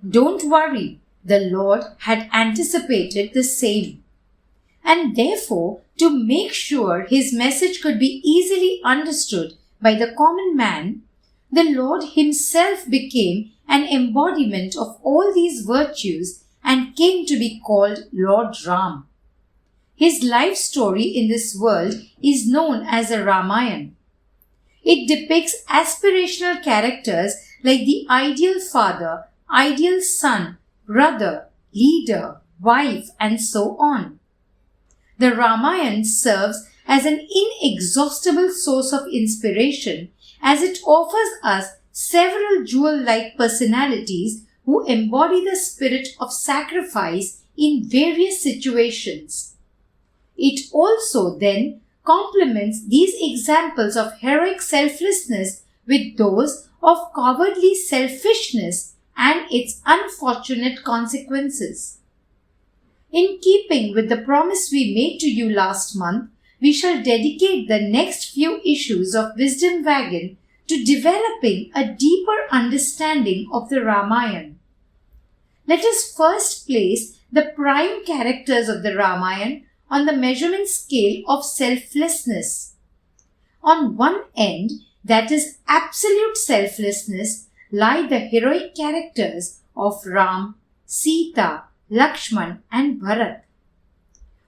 Don't worry, the Lord had anticipated the same. And therefore, to make sure his message could be easily understood by the common man, the Lord himself became an embodiment of all these virtues and came to be called Lord Ram. His life story in this world is known as a Ramayana. It depicts aspirational characters like the ideal father, ideal son, brother, leader, wife, and so on. The Ramayana serves as an inexhaustible source of inspiration as it offers us several jewel-like personalities who embody the spirit of sacrifice in various situations. It also then complements these examples of heroic selflessness with those of cowardly selfishness and its unfortunate consequences. In keeping with the promise we made to you last month, we shall dedicate the next few issues of Wisdom Wagon to developing a deeper understanding of the Ramayana. Let us first place the prime characters of the Ramayana on the measurement scale of selflessness. On one end, that is absolute selflessness, lie the heroic characters of Ram, Sita, Lakshman and Bharat.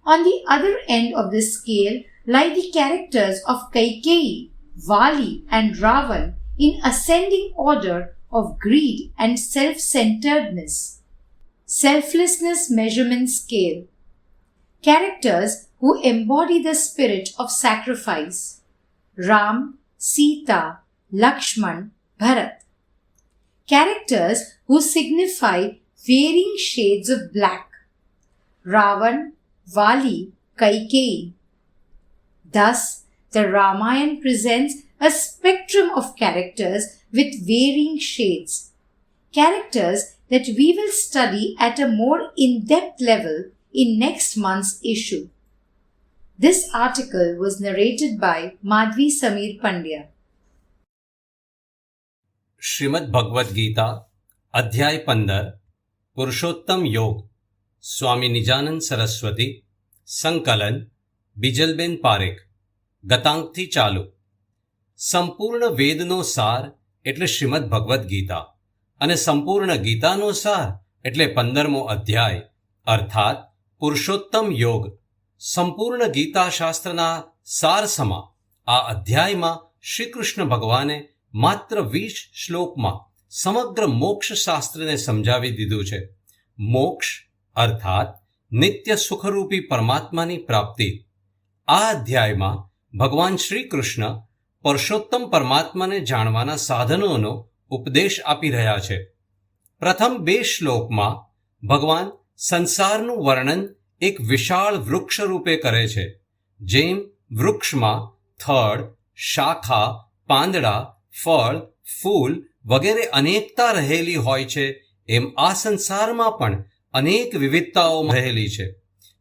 On the other end of the scale lie the characters of Kaikeyi, Vali and Ravan in ascending order of greed and self-centeredness. Selflessness measurement scale. Characters who embody the spirit of sacrifice. Ram, Sita, Lakshman, Bharat. Characters who signify varying shades of black. Ravan, Vali, Kaikeyi. Thus, the Ramayana presents a spectrum of characters with varying shades. Characters that we will study at a more in-depth level in next month's issue. This article was narrated by Madhvi Sameer Pandya. Shrimad Bhagavad Gita અધ્યાય 15 પુરુષોત્તમ યોગ સ્વામી નિજાનંદ સરસ્વતી સંકલન બિજલબેન પારેખ ગતાંકથી ચાલુ. સંપૂર્ણ વેદનો સાર એટલે શ્રીમદ ભગવદ્ ગીતા અને સંપૂર્ણ ગીતાનો સાર એટલે 15મો અધ્યાય અર્થાત પુરુષોત્તમ યોગ. સંપૂર્ણ ગીતાશાસ્ત્રના સારસમા આ અધ્યાયમાં શ્રી કૃષ્ણ ભગવાને માત્ર 20 શ્લોકમાં સમગ્ર મોક્ષશાસ્ત્રને સમજાવી દીધું છે. મોક્ષ અર્થાત નિત્ય સુખરૂપી પરમાત્માની પ્રાપ્તિ. આ અધ્યાયમાં ભગવાન શ્રી કૃષ્ણ પુરુષોત્તમ પરમાત્માને જાણવાના સાધનોનો ઉપદેશ આપી રહ્યા છે. પ્રથમ 2 શ્લોકમાં ભગવાન સંસારનું વર્ણન એક વિશાળ વૃક્ષ રૂપે કરે છે. જેમ વૃક્ષમાં થડ, શાખા, પાંદડા, ફળ, ફૂલ વગેરે અનેકતા રહેલી હોય છે, એમ આ સંસારમાં પણ અનેક વિવિધતાઓ રહેલી છે.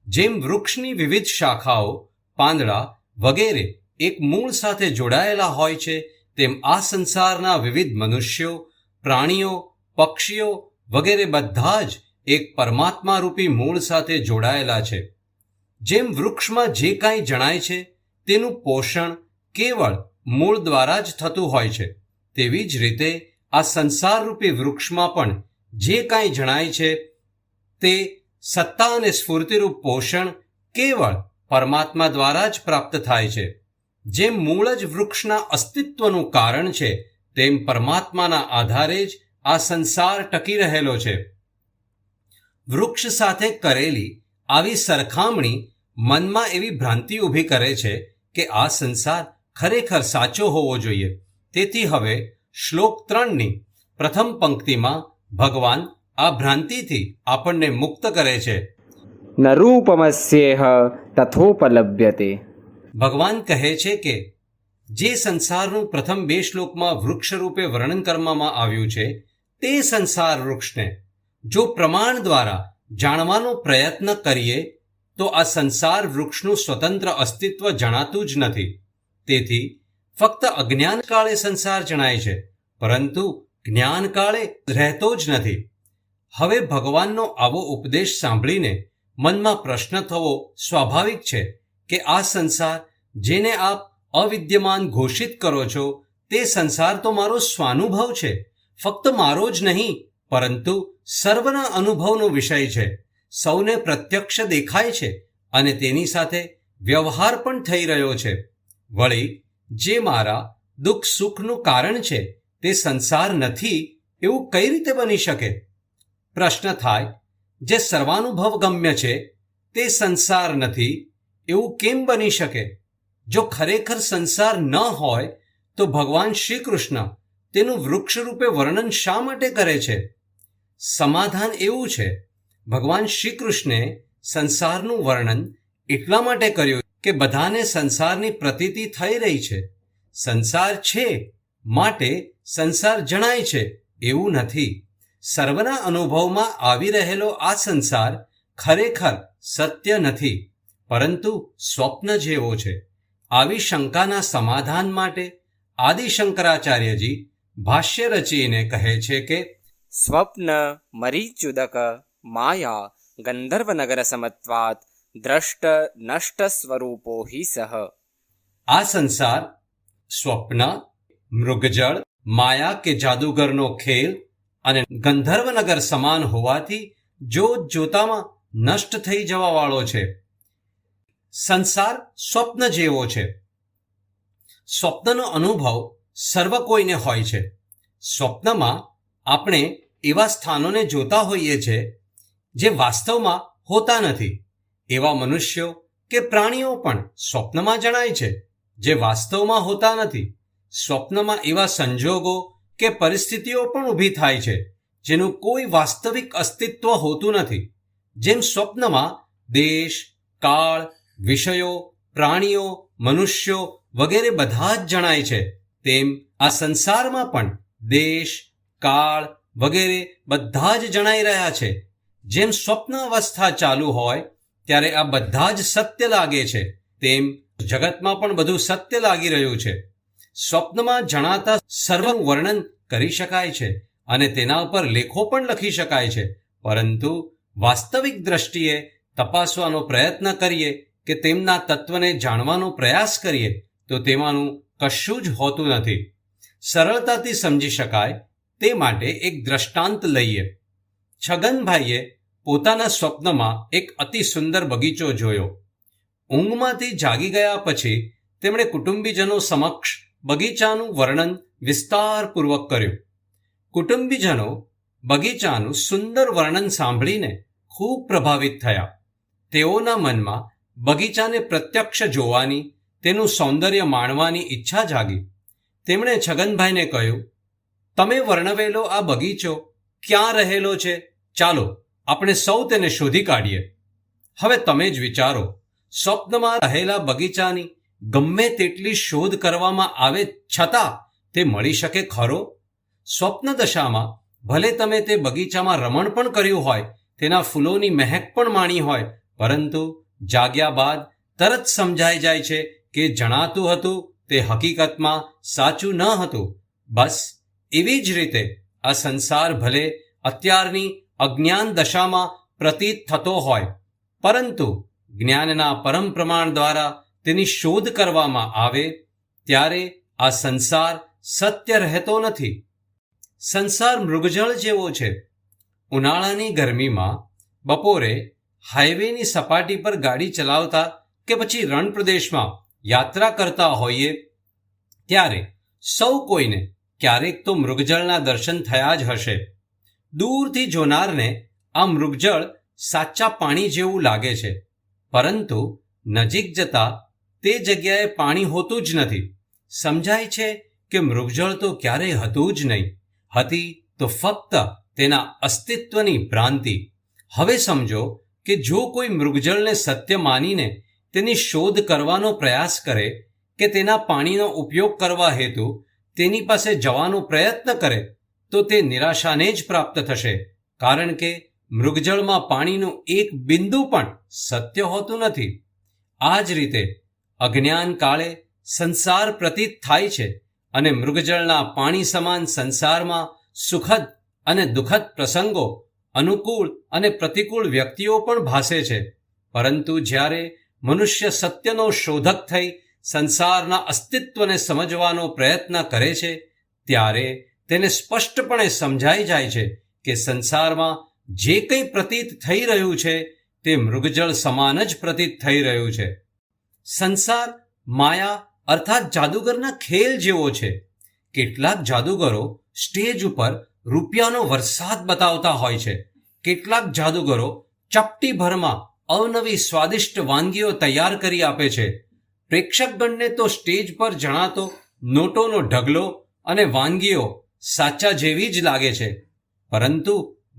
જેમ વૃક્ષની વિવિધ શાખાઓ, પાંદડા વગેરે એક મૂળ સાથે જોડાયેલા હોય છે, તેમ આ સંસારના વિવિધ મનુષ્યો, પ્રાણીઓ, પક્ષીઓ વગેરે બધા જ એક પરમાત્મા રૂપી મૂળ સાથે જોડાયેલા છે. જેમ વૃક્ષમાં જે કાંઈ જણાય છે તેનું પોષણ કેવળ મૂળ દ્વારા જ થતું હોય છે, તેવી જ રીતે આ સંસારરૂપી વૃક્ષમાં પણ જે કાંઈ જણાય છે તે સત્તા અને સ્ફૂર્તિરૂપ પોષણ કેવળ પરમાત્મા દ્વારા જ પ્રાપ્ત થાય છે. જેમ મૂળ જ વૃક્ષના અસ્તિત્વનું કારણ છે, તેમ પરમાત્માના આધારે જ આ સંસાર ટકી રહેલો છે. વૃક્ષ સાથે કરેલી આવી સરખામણી મનમાં એવી ભ્રાંતિ ઊભી કરે છે કે આ સંસાર ખરેખર સાચો હોવો જોઈએ. તેથી હવે શ્લોક 3ની પ્રથમ પંક્તિમાં ભગવાન આ ભ્રાંતિથી આપણને મુક્ત કરે છે. ન રૂપમસ્યેહ તથોપલભ્યતે. ભગવાન કહે છે કે જે સંસારનું પ્રથમ 2 શ્લોકમાં વૃક્ષ રૂપે વર્ણન કરવામાં આવ્યું છે, તે સંસાર વૃક્ષને જો પ્રમાણ દ્વારા જાણવાનો પ્રયત્ન કરીએ તો આ સંસાર વૃક્ષનું સ્વતંત્ર અસ્તિત્વ જણાતું જ નથી. તેથી ફક્ત અજ્ઞાન કાળે સંસાર જણાય છે, પરંતુ જ્ઞાન કાળે રહેતો જ નથી. હવે ભગવાનનો આવો ઉપદેશ સાંભળીને મનમાં પ્રશ્ન થવો સ્વાભાવિક છે કે આ સંસાર જેને આપ અવિદ્યમાન ઘોષિત કરો છો, તે સંસાર તો મારો સ્વાનુભવ છે. ફક્ત મારો જ નહીં, પરંતુ સર્વના અનુભવનો વિષય છે. સૌને પ્રત્યક્ષ દેખાય છે અને તેની સાથે વ્યવહાર પણ થઈ રહ્યો છે. વળી જે મારા દુઃખ સુખનું કારણ છે તે સંસાર નથી એવું કઈ રીતે બની શકે? પ્રશ્ન થાય, જે સર્વાનુભવ ગમ્ય છે તે સંસાર નથી એવું કેમ બની શકે? જો ખરેખર સંસાર ન હોય તો ભગવાન શ્રી કૃષ્ણ તેનું વૃક્ષ રૂપે વર્ણન શા માટે કરે છે? સમાધાન એવું છે, ભગવાન શ્રી કૃષ્ણે સંસારનું વર્ણન એટલા માટે કર્યું કે બધાને સંસારની પ્રતીતિ થઈ રહી છે. સંસાર છે માટે સંસાર જણાય છે એવું નથી. સર્વના અનુભવમાં આવી રહેલો આ સંસાર ખરેખર સત્ય નથી, પરંતુ સ્વપ્ન જેવો છે. આવી શંકાના સમાધાન માટે આદિ શંકરાચાર્યજી ભાષ્ય રચીને કહે છે કે સ્વપ્ન મરીચ્યુદક માયા ગંધર્વનગર સમત્વાત દ્રષ્ટ નષ્ટ સ્વરૂપો હિ સહ. આ સંસાર સ્વપ્ન, મૃગજળ, માયા કે જાદુગરનો ખેલ અને ગંધર્વનગર સમાન હોવાથી જોત જોતામાં નષ્ટ થઈ જવા વાળો છે. સંસાર સ્વપ્ન જેવો છે. સ્વપ્નનો અનુભવ સર્વ કોઈને હોય છે. સ્વપ્નમાં આપણે એવા સ્થાનોને જોતા હોઈએ છીએ જે વાસ્તવમાં હોતા નથી. એવા મનુષ્યો કે પ્રાણીઓ પણ સ્વપ્નમાં જણાય છે જે વાસ્તવમાં હોતા નથી. સ્વપ્નમાં એવા સંજોગો કે પરિસ્થિતિઓ પણ ઊભી થાય છે જેનું કોઈ વાસ્તવિક અસ્તિત્વ હોતું નથી. જેમ સ્વપ્નમાં દેશ, કાળ, વિષયો, પ્રાણીઓ, મનુષ્યો વગેરે બધા જ જણાય છે, તેમ આ સંસારમાં પણ દેશ, કાળ વગેરે બધા જ જણાઈ રહ્યા છે. જેમ સ્વપ્ન અવસ્થા ચાલુ હોય ત્યારે આ બધા જ સત્ય લાગે છે, તેમ જગતમાં પણ બધું સત્ય લાગી રહ્યું છે. સ્વપ્નમાં જણાતા સર્વનું વર્ણન કરી શકાય છે અને તેના ઉપર લેખો પણ લખી શકાય છે, પરંતુ વાસ્તવિક દ્રષ્ટિએ તપાસવાનો પ્રયત્ન કરીએ કે તેમના તત્વને જાણવાનો પ્રયાસ કરીએ તો તેમાંનું કશું જ હોતું નથી. સરળતાથી સમજી શકાય તે માટે એક દ્રષ્ટાંત લઈએ. છગનભાઈએ પોતાના સ્વપ્નમાં એક અતિ સુંદર બગીચો જોયો. ઊંઘમાંથી જાગી ગયા પછી તેમણે કુટુંબીજનો સમક્ષ બગીચાનું વર્ણન વિસ્તારપૂર્વક કર્યું. કુટુંબીજનો બગીચાનું સુંદર વર્ણન સાંભળીને ખૂબ પ્રભાવિત થયા. તેઓના મનમાં બગીચાને પ્રત્યક્ષ જોવાની, તેનું સૌંદર્ય માણવાની ઈચ્છા જાગી. તેમણે છગનભાઈને કહ્યું, તમે વર્ણવેલો આ બગીચો ક્યાં રહેલો છે? ચાલો આપણે સૌ તેને શોધી કાઢીએ. હવે તમે જ વિચારો, સ્વપ્નમાં રહેલા બગીચાની ગમે તેટલી શોધ કરવામાં આવે છતાં તે મળી શકે ખરો? સ્વપ્ન દશામાં ભલે તમે તે બગીચામાં રમણ પણ કર્યું હોય, તેના ફૂલોની મહેક પણ માણી હોય, પરંતુ જાગ્યા બાદ તરત સમજાઈ જાય છે કે જણાતું હતું તે હકીકતમાં સાચું ન હતું. બસ એવી જ રીતે આ સંસાર ભલે અત્યારની અજ્ઞાન દશામાં પ્રતીત થતો હોય, પરંતુ જ્ઞાનના પરમ પ્રમાણ દ્વારા તેની શોધ કરવામાં આવે ત્યારે આ સંસાર સત્ય રહેતો નથી. સંસાર મૃગજળ જેવો છે. ઉનાળાની ગરમીમાં બપોરે હાઈવેની સપાટી પર ગાડી ચલાવતા કે પછી રણ પ્રદેશમાં યાત્રા કરતા હોઈએ ત્યારે સૌ કોઈને ક્યારેક તો મૃગજળના દર્શન થયા જ હશે. દૂરથી જોનારને આ મૃગજળ સાચા પાણી જેવું લાગે છે, પરંતુ નજીક જતા તે જગ્યાએ પાણી હોતું જ નથી. સમજાય છે કે મૃગજળ તો ક્યારેય હતું જ નહીં, હતી તો ફક્ત તેના અસ્તિત્વની ભ્રાંતિ. હવે સમજો કે જો કોઈ મૃગજળને સત્ય માનીને તેની શોધ કરવાનો પ્રયાસ કરે કે તેના પાણીનો ઉપયોગ કરવા હેતુ તેની પાસે જવાનો પ્રયત્ન કરે તો તે નિરાશાને જ પ્રાપ્ત થશે, કારણ કે મૃગજળમાં પાણીનું એક બિંદુ પણ સત્ય હોતું નથી. આ જ રીતે અજ્ઞાન કાળે સંસાર પ્રતીત થાય છે અને મૃગજળના પાણી સમાન સંસારમાં સુખદ અને દુઃખદ પ્રસંગો, અનુકૂળ અને પ્રતિકૂળ વ્યક્તિઓ પણ ભાસે છે. પરંતુ જ્યારે મનુષ્ય સત્યનો શોધક થઈ સંસારના અસ્તિત્વને સમજવાનો પ્રયત્ન કરે છે ત્યારે તેને સ્પષ્ટપણે સમજાઈ જાય છે કે સંસારમાં જે કંઈ પ્રતીત થઈ રહ્યું છે તે મૃગજળ સમાન જ પ્રતીત થઈ રહ્યું છે. સંસાર માયા અર્થાત જાદુગરના ખેલ જેવો છે. કેટલાક જાદુગરો સ્ટેજ ઉપર રૂપિયાનો વરસાદ બતાવતા હોય છે. કેટલાક જાદુગરો ચપટીભરમાં અવનવી સ્વાદિષ્ટ વાનગીઓ તૈયાર કરી આપે છે. પ્રેક્ષકગણને તો સ્ટેજ પર જણાતો નોટોનો ઢગલો અને વાનગીઓ સાચા જેવી જ લાગે છે, પરંતુ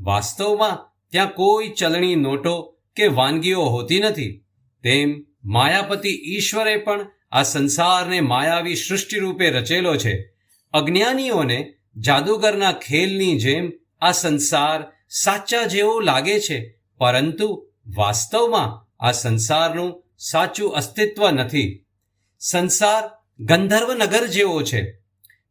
વાસ્તવમાં ત્યાં કોઈ ચલણી નોટો કે વાનગીઓ હોતી નથી. તેમ માયાપતિ ઈશ્વરે પણ આ સંસારને માયાવી સૃષ્ટિ રૂપે રચેલો છે. અજ્ઞાનીઓને જાદુગરના ખેલની જેમ આ સંસાર સાચા જેવો લાગે છે, પરંતુ વાસ્તવમાં આ સંસારનું સાચું અસ્તિત્વ નથી. સંસાર ગંધર્વનગર જેવો છે.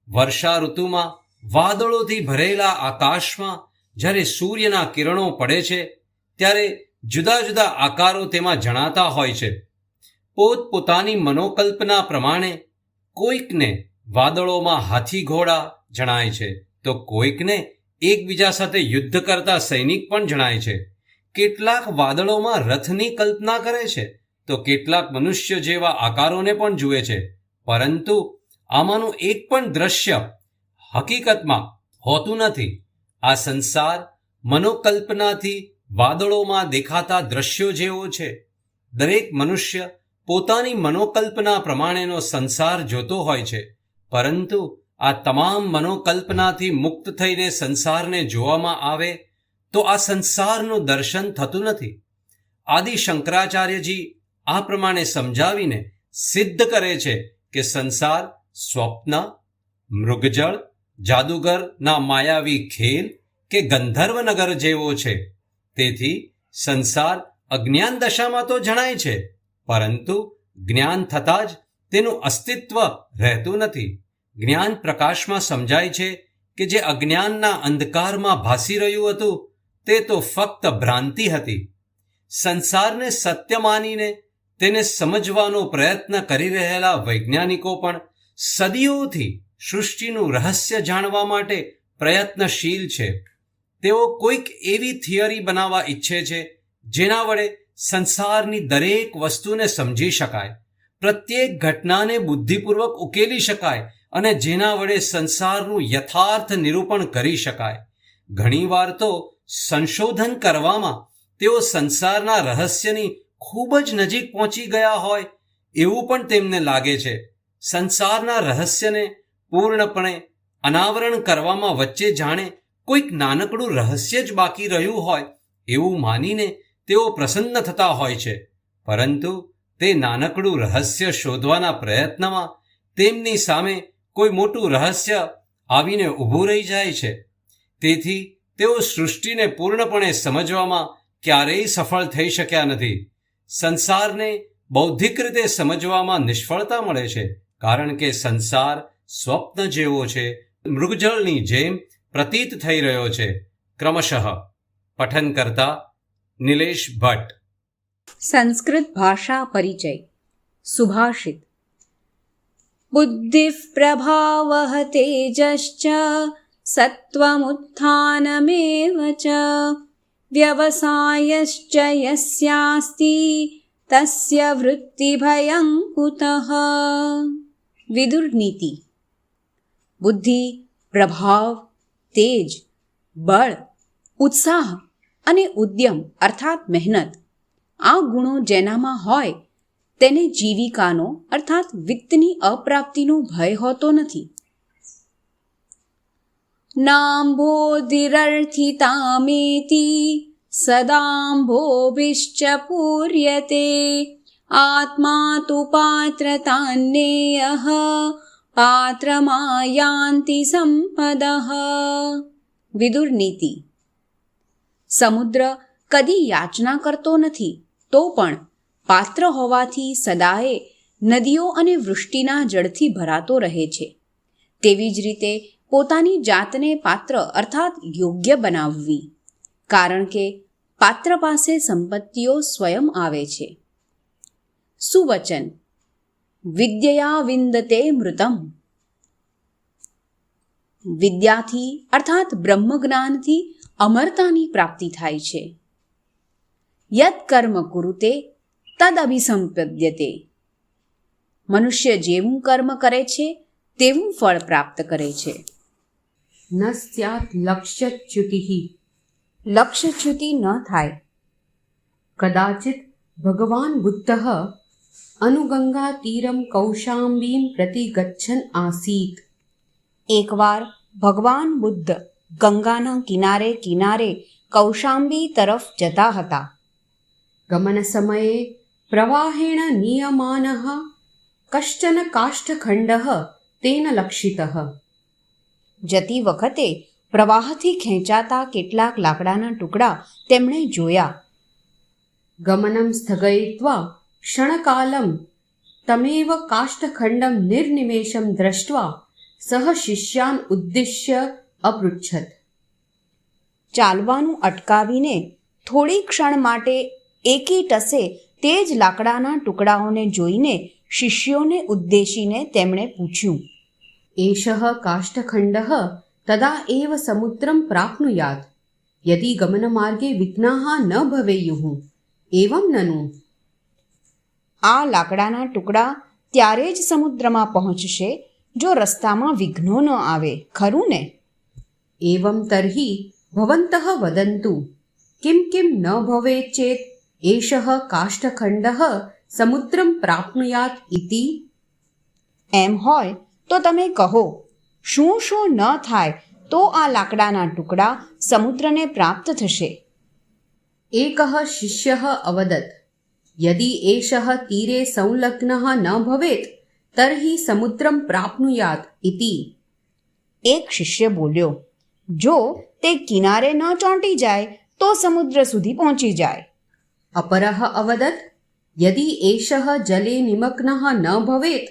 વર્ષા ઋતુમાં વાદળોથી ભરેલા આકાશમાં જ્યારે સૂર્યના કિરણો પડે છે ત્યારે જુદા જુદા આકારો તેમાં જણાતા હોય છે. પોતપોતાની મનોકલ્પના પ્રમાણે કોઈકને વાદળોમાં હાથી ઘોડા જણાય છે, તો કોઈકને એકબીજા સાથે યુદ્ધ કરતા સૈનિક પણ જણાય છે. કેટલાક વાદળોમાં રથની કલ્પના કરે છે, તો કેટલાક મનુષ્ય જેવા આકારોને પણ જુએ છે, પરંતુ આમાંનું એક પણ દ્રશ્ય હકીકતમાં હોતું નથી. આ સંસાર મનોકલ્પનાથી વાદળોમાં દેખાતા દ્રશ્યો જેવો છે. દરેક મનુષ્ય પોતાની મનોકલ્પના પ્રમાણેનો સંસાર જોતો હોય છે, પરંતુ આ તમામ મનોકલ્પનાથી મુક્ત થઈને સંસારને જોવામાં આવે તો આ સંસારનું દર્શન થતું નથી. આદિ શંકરાચાર્યજી આ પ્રમાણે સમજાવીને સિદ્ધ કરે છે કે સંસાર સ્વપ્ન મૃગજળ, જાદુગરના માયાવી ખેલ કે ગંધર્વનગર જેવો છે. તેથી સંસાર અજ્ઞાન દશામાં તો જણાય છે, પરંતુ જ્ઞાન થતાં જ તેનું અસ્તિત્વ રહેતું નથી. જ્ઞાન પ્રકાશમાં સમજાય છે કે જે અજ્ઞાનના અંધકારમાં ભાસી રહ્યું હતું તે તો ફક્ત ભ્રાંતિ હતી. સંસારને સત્ય માનીને તેને સમજવાનો પ્રયત્ન કરી રહેલા વૈજ્ઞાનિકો પણ સદીઓથી સૃષ્ટિનું રહસ્ય જાણવા માટે પ્રયત્નશીલ છે. તેઓ કોઈક એવી થિયરી બનાવવા ઈચ્છે છે જેના વડે સંસારની દરેક વસ્તુને સમજી શકાય, પ્રત્યેક ઘટનાને બુદ્ધિપૂર્વક ઉકેલી શકાય અને જેના વડે સંસારનું યથાર્થ નિરૂપણ કરી શકાય. ઘણીવાર તો સંશોધન કરવામાં તેઓ સંસારના રહસ્યની ખૂબ જ નજીક પહોંચી ગયા હોય એવું પણ તેમને લાગે છે. સંસારના રહસ્યને પૂર્ણપણે અનાવરણ કરવામાં વચ્ચે જાણે કોઈક નાનકડું રહસ્ય જ બાકી રહ્યું હોય એવું માનીને તેઓ પ્રસન્ન થતા હોય છે. પરંતુ તે નાનકડું રહસ્ય શોધવાના પ્રયત્નમાં તેમની સામે કોઈ મોટું રહસ્ય આવીને ઊભું રહી જાય છે. તેથી તેઓ સૃષ્ટિને પૂર્ણપણે સમજવામાં ક્યારેય સફળ થઈ શક્યા નથી. સંસારને બૌદ્ધિક રીતે સમજવામાં નિષ્ફળતા મળે છે, કારણ કે સંસાર સ્વપ્ન જેવો છે, મૃગજળની જેમ પ્રતીત થઈ રહ્યો છે. ક્રમશઃ. પઠન કરતા નિલેશ ભટ્ટ. સંસ્કૃત ભાષા પરિચય. સુભાષિત. બુદ્ધિ પ્રભાવઃ તેજશ્ચ સત્વમુત્થાનમેવ ચ વ્યવસાયશ્ચ યસ્યાસ્તિ તસ્ય વૃત્તિભયં કુતઃ. વિદુર નીતિ. બુદ્ધિ, પ્રભાવ, તેજ, બળ, ઉત્સાહ અને ઉદ્યમ અર્થાત મહેનત, આ ગુણો જેનામાં હોય તેને જીવિકાનો અર્થાત વિત્તની અપ્રાપ્તિનો ભય હોતો નથી. નાંભોધિરર્થિતામેતિ સદાંભોભિશ્ચ પૂર્યતે આત્મા તુ પાત્રતાન્નેયઃ પાત્રમાયાન્તિ સંપદઃ. વિદુર નીતિ. સમુદ્ર કદી યાચના કરતો નથી, તો પણ પાત્ર હોવાથી સદાએ નદીઓ અને વૃષ્ટિના જળથી ભરાતો રહે છે. તેવી જ રીતે પોતાની જાતને પાત્ર અર્થાત યોગ્ય બનાવવી, કારણ કે પાત્ર પાસે સંપત્તિઓ સ્વયં આવે છે. સુવચન. વિદ્યયા વિંદતે મૃતમ. વિદ્યાથી અર્થાત બ્રહ્મજ્ઞાનથી અમરતાની પ્રાપ્તિ થાય છે. યત કર્મ કુરુતે તદ અભિસંપદ્યતે. મનુષ્ય જેવું કર્મ કરે છે તેવું ફળ પ્રાપ્ત કરે છે. ન સ્યાત લક્ષ્યચ્યુતિઃ. લક્ષ્યચ્યુતિ ન થાય. કદાચિત ભગવાન બુદ્ધઃ અનુગંગા તીરમ કૌશાંબીમ પ્રતિ ગચ્છન આસીત. એકવાર ભગવાન બુદ્ધ ગંગાના કિનારે કિનારે કૌશાંબી તરફ જતા હતા. ગમન સમયે પ્રવાહેણ નિયમાનઃ કશ્ચન કાષ્ઠખંડઃ તેન લક્ષિતઃ. જતી વખતે પ્રવાહથી ખેંચાતા કેટલાક લાકડાના ટુકડા તેમણે જોયા. ગમનમ સ્થગયિત્વા ક્ષણકાલમ તમેવ કાષ્ઠખંડમ નિર્નિમેષમ દ્રષ્ટ્વા સહ શિષ્યાન ઉદ્દિશ્ય અપૃચ્છત. ચાલવાનું અટકાવીને થોડી ક્ષણ માટે એકી ટસે તે જ લાકડાના ટુકડાઓને જોઈને શિષ્યોને ઉદ્દેશીને તેમણે પૂછ્યું, એષઃ કાષ્ઠખંડઃ તદા એવ સમુદ્રમ પ્રાપ્નુયાત યદિ ગમનમાર્ગે વિઘ્નાઃ ન ભવેયુઃ એવં નનુ. આ લાકડાના ટુકડા ત્યારે જ સમુદ્રમાં પહોંચશે જો રસ્તામાં વિઘ્નો ન આવે, ખરું ને? એવં તર્હિ ભવन्तઃ વદन्तુ કિમ કિમ ન ભવેત ચેત એષઃ કાષ્ઠખંડઃ સમુદ્રમ પ્રાપ્નુયાત ઇતિ. એમ હોય તો તમે કહો, શું શું ન થાય તો આ લાકડાના ટુકડા સમુદ્રને પ્રાપ્ત થશે? એકઃ શિષ્યઃ અવદત યદિ એષઃ તીરે સંલગ્નઃ ન ભવેત તર્હિ સમુદ્રમ પ્રાપ્નુયાત ઇતિ. એક શિષ્ય બોલ્યો, જો તે કિનારે ન ચોંટી જાય તો સમુદ્ર સુધી પહોંચી જાય. अपरः अवदत् यदि एषः जले निमग्नः न भवेत्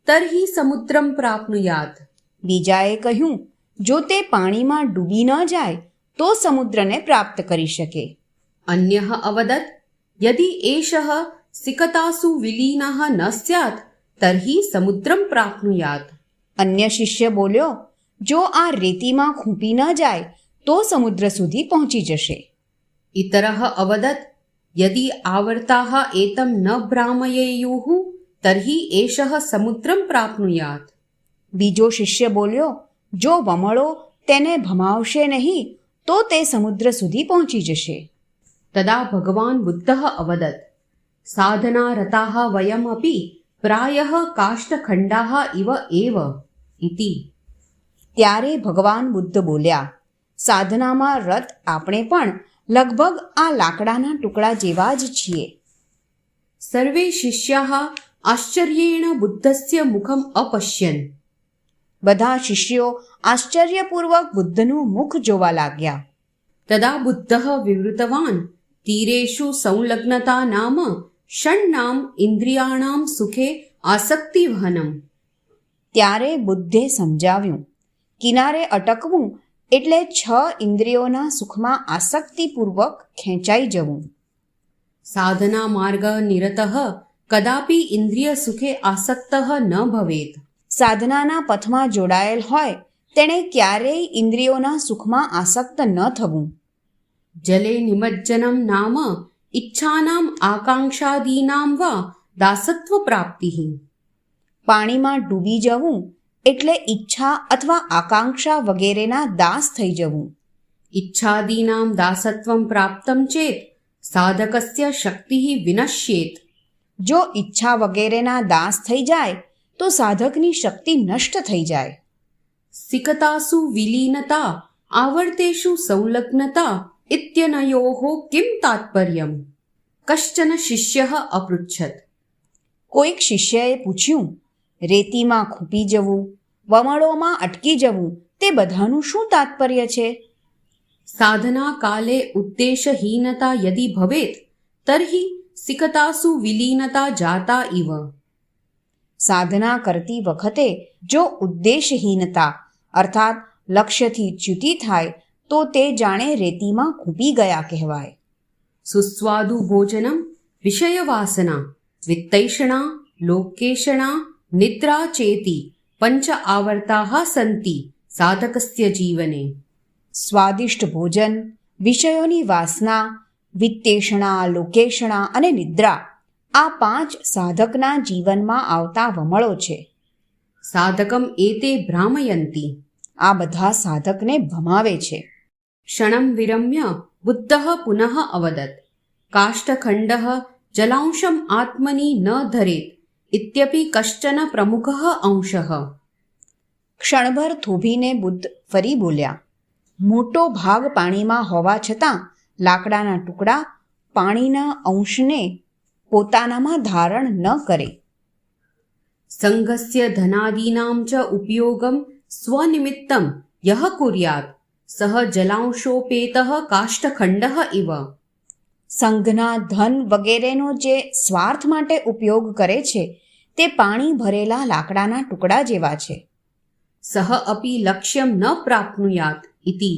तर्हि समुद्रं प्राप्नुयात्. બીજાએ કહ્યું, જો તે પાણીમાં ડૂબી ન જાય તો સમુદ્રને પ્રાપ્ત કરી શકે. अन्यः अवदत् यदि एषः सिकतासु विलीनः न स्यात् तर्हि समुद्रं प्राप्नुयात्. અન્ય શિષ્ય બોલ્યો, જો આ રેતીમાં ખૂંપી ન જાય તો સમુદ્ર સુધી પહોંચી જશે. इतरः अवदत् यदि आवर्ताः एतं न भ्रामयेयुः तर्हि एषः समुद्रं प्राप्नुयात्. બીજો શિષ્ય બોલ્યો, જો વમળો તેને ભમાવશે નહીં તો તે સમુદ્ર સુધી પહોંચી જશે. तदा भगवान् बुद्धः अवदत् साधनारताः वयमपि प्रायः काष्ठखण्डाः इव एव इति. ત્યારે ભગવાન બુદ્ધ બોલ્યા, સાધનામાં રત આપણે પણ લગભગ આ લાકડાના ટુકડા જેવા જ છીએ. सर्वे शिष्याः आश्चर्येण बुद्धस्य मुखम् अपश्यन्. બધા શિષ્યો આશ્ચર્યપૂર્વક બુદ્ધનું મુખ જોવા લાગ્યા. तदा बुद्धः विवृतवान् तीरेषु संलग्नता नाम षण्णाम् इन्द्रियाणां सुखे आसक्तिवहनम्. ત્યારે બુદ્ધે સમજાવ્યું, કિનારે અટકવું એટલે 6 ઇન્દ્રિયોના સુખમાં આસક્તિપૂર્વક ખેંચાઈ જવું. साधना मार्ग निरतः कदापि इन्द्रियसुखे आसक्तः न भवेत्. સાધનાના પથમાં જોડાયેલ હોય તેણે ક્યારેય ઇન્દ્રિયોના સુખમાં આસક્ત ન થવું. जले निमज्जनं नाम इच्छानाम् आकाङ्क्षादीनां वा दासत्वप्राप्तिः. પાણીમાં ડૂબી જવું એટલે ઈચ્છા અથવા આકાંક્ષા વગેરેના દાસ થઈ જવું. इच्छादीनां दासत्वं प्राप्तं चेत् साधकस्य शक्तिः विनश्येत्. જો ઈચ્છા વગેરેના દાસ થઈ જાય તો સાધકની શક્તિ નષ્ટ થઈ જાય. सिकतासु विलीनता आवर्तेषु संलग्नता इत्यनयोः किं तात्पर्यम्? कश्चन शिष्यः अपृच्छत्. કોઈક શિષ્યએ પૂછ્યું, રેતીમાં ખૂંપી જવું, વમળોમાં અટકી જવું તે બધાનું શું તાત્પર્ય છે? साधना काले उद्देशहीनता यदि भवेत् तर्हि सिकतासु विलीनता जाता इव. સાધના કરતી વખતે જો ઉદ્દેશહીનતા અર્થાત લક્ષ્યથી ચ્યુતિ થાય તો તે જાણે રેતીમાં ખૂંપી ગયા કહેવાય. सुस्वादु भोजनं विषयवासना वित्तैषणा लोकेषणा निद्रा चेति पञ्च आवर्ताः सन्ति साधकस्य जीवने. સ્વાદિષ્ટ ભોજન, વિષયોની વાસના, વિત્તેષણા, લોકેષણા અને નિદ્રા આ 5 સાધકના જીવનમાં આવતા વમળો છે. साधकम् एते भ्रामयन्ति. આ બધા સાધકને ભમાવે છે. क्षणं विरम्य बुद्धः पुनः अवदत् काष्ठखण्डः जलांशम् आत्मनि न धरेत् इत्यपि कश्चन प्रमुखः अंशः. ક્ષણભર થોભીને બુદ્ધ ફરી બોલ્યા, મોટો ભાગ પાણીમાં હોવા છતાં લાકડાના ટુકડા પાણીના અંશને પોતાનામાં ધારણ ન કરે. संघस्य धनादीनां च उपयोगं स्वनिमित्तं यः कुर्यात् सः जलांशोपेतः काष्ठखण्डः इव. સંઘના ધન વગેરેનો જે સ્વાર્થ માટે ઉપયોગ કરે છે તે પાણી ભરેલા લાકડાના ટુકડા જેવા છે. सः अपि लक्ष्यं न प्राप्नुयात् इति.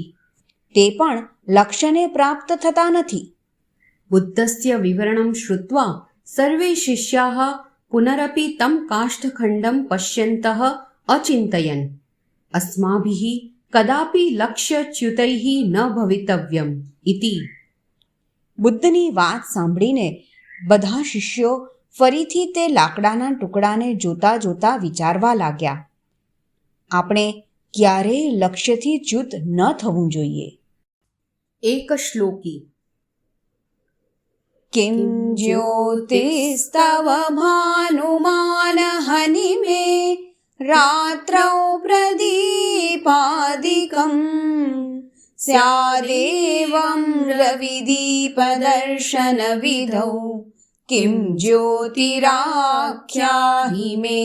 તે પણ લક્ષ્યને પ્રાપ્ત થતા નથી. बुद्धस्य विवरणं श्रुत्वा सर्वे शिष्याः पुनरपि तं काष्ठखण्डं पश्यन्तः अचिन्तयन् अस्माभिः कदापि लक्ष्यच्युतैः न भवितव्यम् इति. બુદ્ધની વાત સાંભળીને બધા શિષ્યો ફરીથી તે લાકડાના ટુકડાને જોતા જોતા વિચારવા લાગ્યા, આપણે ક્યારેય લક્ષ્યથી ચ્યુત ન થવું જોઈએ. एकश्लोकी. किं ज्योतिस्तव भानुमानहनिमे रात्रौ प्रदीपादिकं स्यादेवं रविदीपदर्शनविधौ किं ज्योतिराख्याहि मे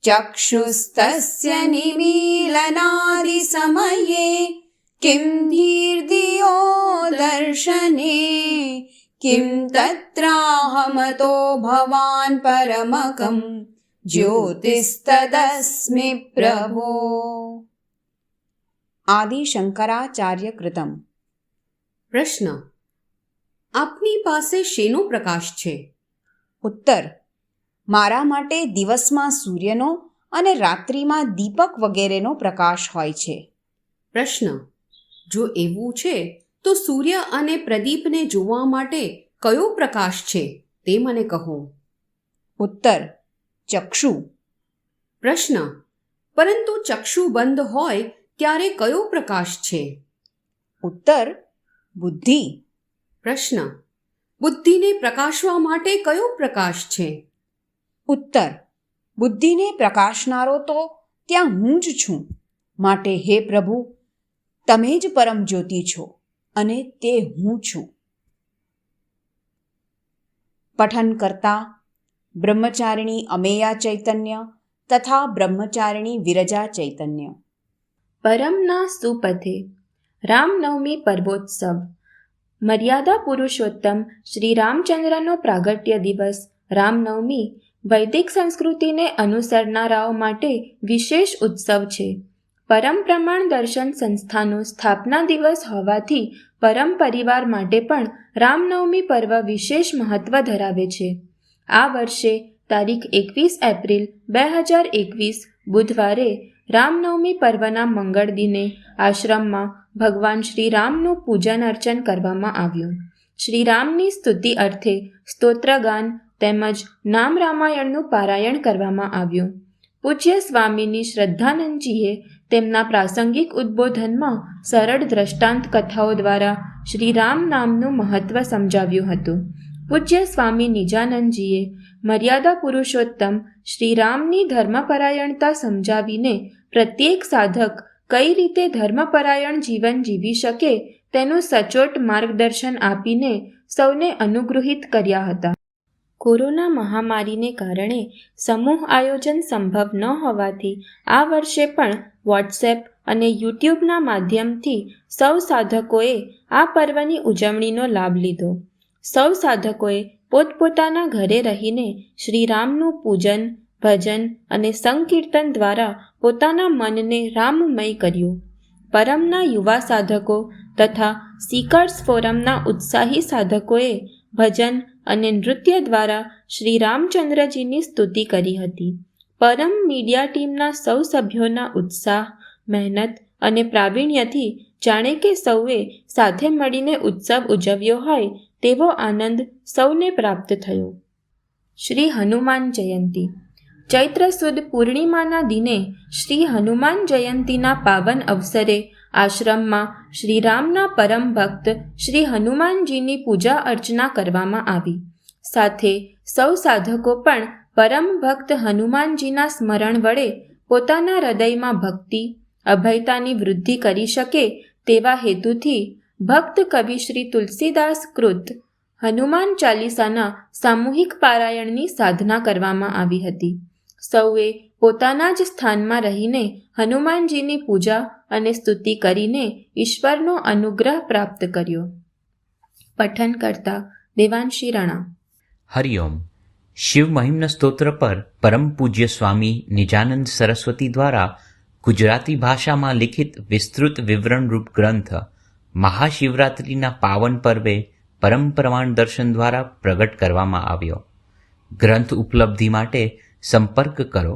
चक्षुस्तस्य निमीलनादिसमये किं धीर्धियो दर्शने किं तत्राहमतो भवान् परमकं ज्योतिस्तदस्मि प्रभो. આદિ શંકરાચાર્ય કૃતમ. પ્રશ્ન: આપની પાસે શેનો પ્રકાશ છે? ઉત્તર: મારા માટે દિવસમાં સૂર્યનો અને રાત્રિમાં દીપક વગેરેનો પ્રકાશ હોય છે. પ્રશ્ન: જો એવું છે તો સૂર્ય અને પ્રદીપને જોવા માટે કયો પ્રકાશ છે તે મને કહો. ઉત્તર: ચક્ષુ. પ્રશ્ન: પરંતુ ચક્ષુ બંધ હોય ત્યારે કયો પ્રકાશ છે? ઉત્તર: બુદ્ધિ. પ્રશ્ન: બુદ્ધિને પ્રકાશવા માટે કયો પ્રકાશ છે? ઉત્તર: બુદ્ધિને પ્રકાશનારો તો ત્યાં હું જ છું. માટે હે પ્રભુ, તમે જ પરમ જ્યોતિ છો અને તે હું છું. પઠન કરતા બ્રહ્મચારિણી અમેયા ચૈતન્ય તથા બ્રહ્મચારિણી વિરજા ચૈતન્ય. પરમના સુપથે રામનવમી પર્વોત્સવ. મર્યાદા પુરુષોત્તમ શ્રી રામચંદ્રનો પ્રાગટ્ય દિવસ રામનવમી વૈદિક સંસ્કૃતિને અનુસરનારાઓ માટે વિશેષ ઉત્સવ છે. પરમ પ્રમાણ દર્શન સંસ્થાનો સ્થાપના દિવસ હોવાથી પરમ પરિવાર માટે પણ રામનવમી પર્વ વિશેષ મહત્વ ધરાવે છે. આ વર્ષે તારીખ 21 એપ્રિલ 2021 બુધવારે રામનવમી પર્વના મંગળ દિને આશ્રમમાં ભગવાન શ્રી રામનું પૂજન અર્ચન કરવામાં આવ્યું. શ્રી રામની સ્તુતિ અર્થે સ્તોત્રગાન તેમજ નામ રામાયણનું પારાયણ કરવામાં આવ્યું. પૂજ્ય સ્વામીની શ્રદ્ધાનંદજીએ તેમના પ્રાસંગિક ઉદ્બોધનમાં સરળ દ્રષ્ટાંત કથાઓ દ્વારા શ્રી રામ નામનું મહત્વ સમજાવ્યું હતું. પૂજ્ય સ્વામી નિજાનંદજીએ મર્યાદા પુરુષોત્તમ શ્રી રામની ધર્મપરાયણતા સમજાવીને પ્રત્યેક સાધક કઈ રીતે ધર્મપરાયણ જીવન જીવી શકે તેનું સચોટ માર્ગદર્શન આપીને સૌને અનુગૃહિત કર્યા હતા. કોરોના મહામારીને કારણે સમૂહ આયોજન સંભવ ન હોવાથી આ વર્ષે પણ વોટ્સએપ અને યુટ્યુબના માધ્યમથી સૌ સાધકોએ આ પર્વની ઉજવણીનો લાભ લીધો. સૌ સાધકોએ પોતપોતાના ઘરે રહીને શ્રી રામનું પૂજન, ભજન અને સંકીર્તન દ્વારા પોતાના મનને રામમય કર્યું. પરમના યુવા સાધકો તથા સીકર્સ ફોરમના ઉત્સાહી સાધકોએ ભજન અને નૃત્ય દ્વારા શ્રી રામચંદ્રજીની સ્તુતિ કરી હતી. પરમ મીડિયા ટીમના સૌ સભ્યોના ઉત્સાહ, મહેનત અને પ્રાવીણ્યથી જાણે કે સૌએ સાથે મળીને ઉત્સવ ઉજવ્યો હોય તેવો આનંદ સૌને પ્રાપ્ત થયો. શ્રી હનુમાન જયંતિ. ચૈત્ર સુદ પૂર્ણિમાના દિને શ્રી હનુમાન જયંતિના પાવન અવસરે આશ્રમમાં શ્રી રામના પરમ ભક્ત શ્રી હનુમાનજીની પૂજા અર્ચના કરવામાં આવી. સાથે સૌ સાધકો પણ પરમ ભક્ત હનુમાનજીના સ્મરણ વડે પોતાના હૃદયમાં ભક્તિ, અભયતાની વૃદ્ધિ કરી શકે તેવા હેતુથી ભક્ત કવિ શ્રી તુલસીદાસ કૃત હનુમાન ચાલીસાના સામૂહિક પારાયણની સાધના કરવામાં આવી હતી. સૌએ પોતાના જ સ્થાનમાં રહીને હનુમાનજીની પૂજા અને સ્તુતિ કરીને ઈશ્વરનો અનુગ્રહ પ્રાપ્ત કર્યો. પઠન કરતા દેવાંશી રાણા. હરિઓમ. શિવ મહિમ્ન સ્તોત્ર પર પરમ પૂજ્ય સ્વામી નિજાનંદ સરસ્વતી દ્વારા ગુજરાતી ભાષામાં લિખિત વિસ્તૃત વિવરણરૂપ ગ્રંથ મહાશિવરાત્રિના પાવન પર્વે પરમ પ્રમાણ દર્શન દ્વારા પ્રગટ કરવામાં આવ્યો. ગ્રંથ ઉપલબ્ધિ માટે સંપર્ક કરો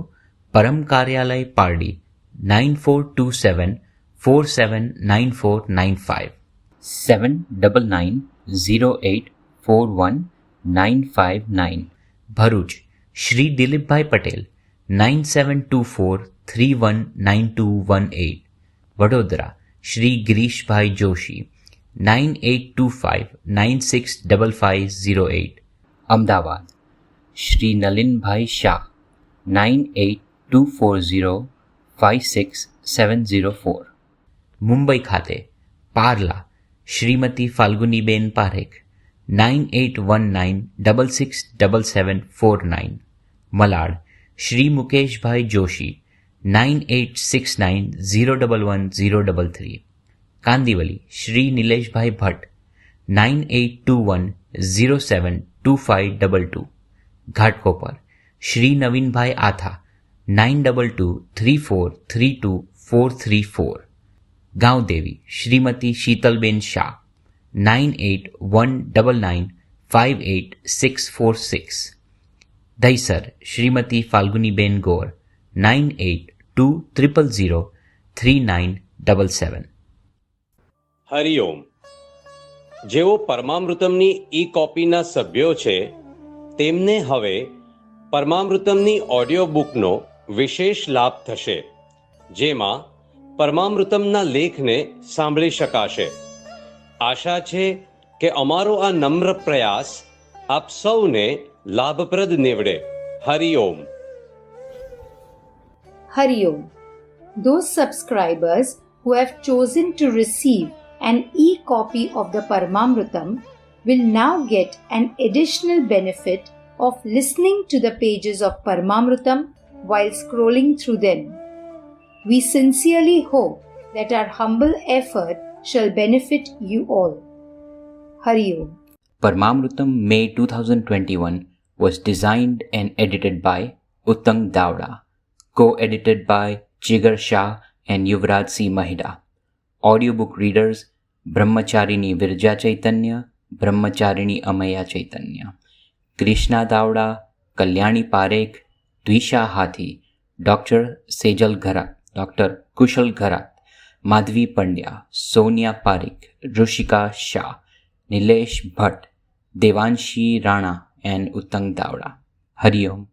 પરમ કાર્યાલય પારડી 9427479495 7990841959 ભરૂચ શ્રી દિલીપભાઈ પટેલ 9724319218 વડોદરા શ્રી ગિરીશભાઈ જોશી 9825965508 અમદાવાદ શ્રી નલિનભાઈ શાહ 9824056704 મુંબઈ ખાતે પાર્લા શ્રીમતી ફાલ્ગુનીબેન Parekh 9819667749 Malad Shri Mukeshbhai Joshi 9869011033, Kandivali Shri Nileshbhai Bhatt 9821072522, Ghatkopar Shri Navinbhai Atha 9223432434, Gaondevi Shrimati Sheetalben Shah 9819958646, Daisar Shrimati Falguniben Gaur 9820003977. Hariom. જેઓ પરમામૃતમની ઈ કોપીના સભ્યો છે તેમને હવે પરમામૃતમની ઓડિયો બુકનો વિશેષ લાભ થશે, જેમાં પરમામૃતમના લેખને સાંભળી શકાશે. આશા છે કે અમારો આ નમ્ર પ્રયાસ આપ સૌને લાભપ્રદ નીવડે. Hariom. Hariom. Those subscribers who have chosen to receive an e-copy of the Paramamritam will now get an additional benefit of listening to the pages of Paramamritam while scrolling through them. We sincerely hope that our humble effort shall benefit you all. Hariom. Paramamritam May 2021 was designed and edited by Uttam Davda, co-edited by Jigar Shah and Yuvraj C. Mahida. Audiobook readers Brahmacharini Virja Chaitanya, Brahmacharini Amaya Chaitanya, Krishna Davda, Kalyani Parekh, Dwisha Hathi, Dr. Sejal Gharat, Dr. Kushal Gharat, Madhvi Pandya, Sonia Parikh, Rushika Shah, Nilesh Bhatt, Devanshi Rana and Uttam Davda. Hari Om.